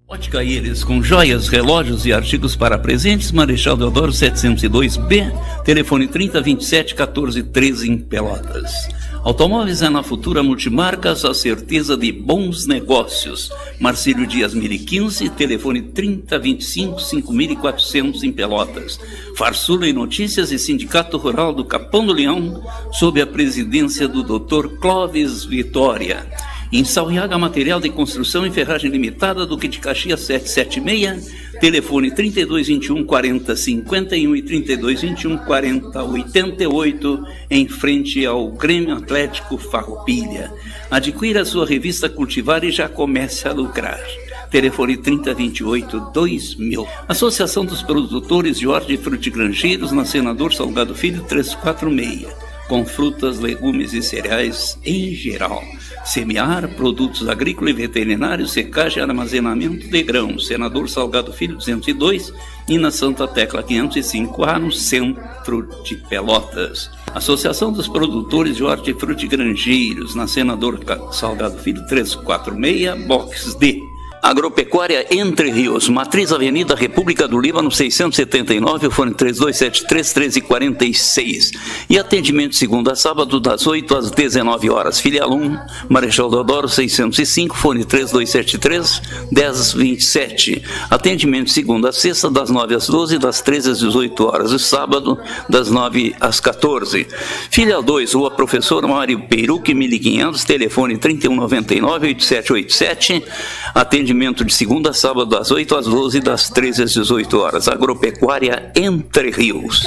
Ótica Íris, com joias, relógios e artigos para presentes, Marechal Deodoro 702B, telefone 3027-1413 em Pelotas. Automóveis é na Futura Multimarcas, a certeza de bons negócios. Marcílio Dias 1015, telefone 3025-5400 em Pelotas. Farsula e Notícias e Sindicato Rural do Capão do Leão, sob a presidência do Dr. Clóvis Vitória. Em Salriaga, material de construção e ferragem limitada, Duque de Caxias 776, telefone 3221-4051 e 3221-4088, em frente ao Grêmio Atlético Farroupilha. Adquira a sua revista Cultivar e já comece a lucrar. Telefone 3028-2000. Associação dos Produtores de Hortifrutigranjeiros, na Senador Salgado Filho 346, com frutas, legumes e cereais em geral. Semear, produtos agrícolas e veterinários, secagem e armazenamento de grãos. Senador Salgado Filho 202 e na Santa Tecla 505A, no centro de Pelotas. Associação dos Produtores de Hortifrutigranjeiros, na Senador Salgado Filho 346, box D. Agropecuária Entre Rios, Matriz Avenida República do Líbano 679, o fone 3273-1346. E atendimento segunda a sábado das 8 às 19 horas. Filial 1, Marechal Deodoro 605, fone 3273-1027. Atendimento segunda a sexta das 9 às 12, das 13 às 18 horas. E sábado das 9 às 14. Filial 2, Rua Professor Mário Peiruque 1500, telefone 3199-8787. Atendimento de segunda a sábado das 8 às 12, das 13 às 18 horas. Agropecuária Entre Rios.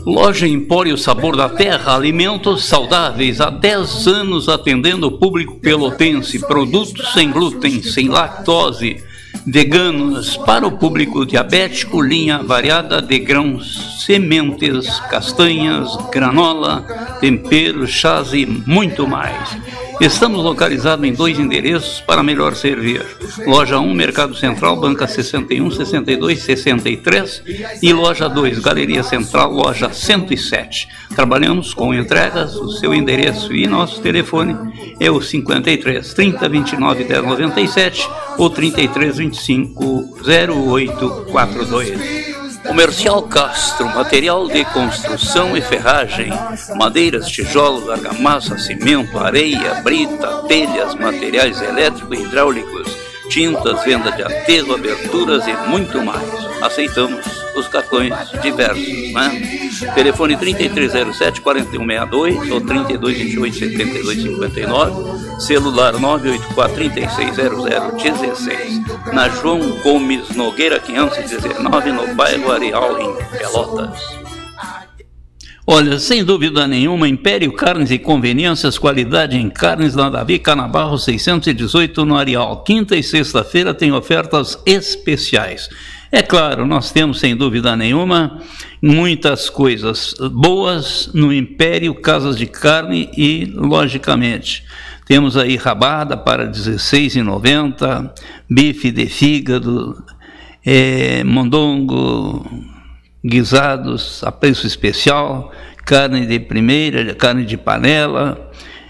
Loja Empório Sabor da Terra, alimentos saudáveis, há 10 anos atendendo o público pelotense, produtos sem glúten, sem lactose, veganos, para o público diabético, linha variada de grãos, sementes, castanhas, granola, temperos, chás e muito mais. Estamos localizados em 2 endereços para melhor servir. Loja 1, Mercado Central, banca 61, 62, 63 e loja 2, Galeria Central, loja 107. Trabalhamos com entregas, o seu endereço e nosso telefone é o 53 30 29 10 97 ou 33 25 0842. Comercial Castro, material de construção e ferragem, madeiras, tijolos, argamassa, cimento, areia, brita, telhas, materiais elétricos e hidráulicos, tintas, venda de aterro, aberturas e muito mais. Aceitamos os cartões diversos, né? Telefone 3307-4162 ou 3228-7259, celular 984-360016, na João Gomes Nogueira 519, no bairro Areal, em Pelotas. Olha, sem dúvida nenhuma, Império Carnes e Conveniências, qualidade em carnes, na Davi Canabarro 618 no Areal. Quinta e sexta-feira tem ofertas especiais. É claro, nós temos, sem dúvida nenhuma, muitas coisas boas no Império Casas de Carne e, logicamente, temos aí rabada para R$16,90, bife de fígado, mondongo, guisados a preço especial, carne de primeira, carne de panela,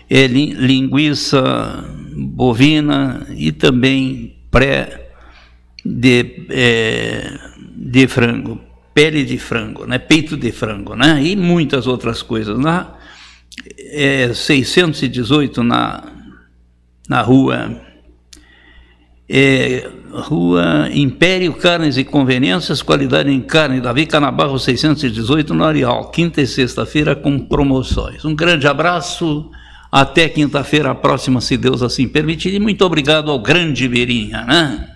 linguiça bovina e também de frango, pele de frango, né? Peito de frango, né? E muitas outras coisas. 618 na rua Império Carnes e Conveniências, qualidade em carne, Davi Canabarro 618 no Areal, quinta e sexta-feira com promoções. Um grande abraço, até quinta-feira próxima, se Deus assim permitir, e muito obrigado ao grande Beirinha, né?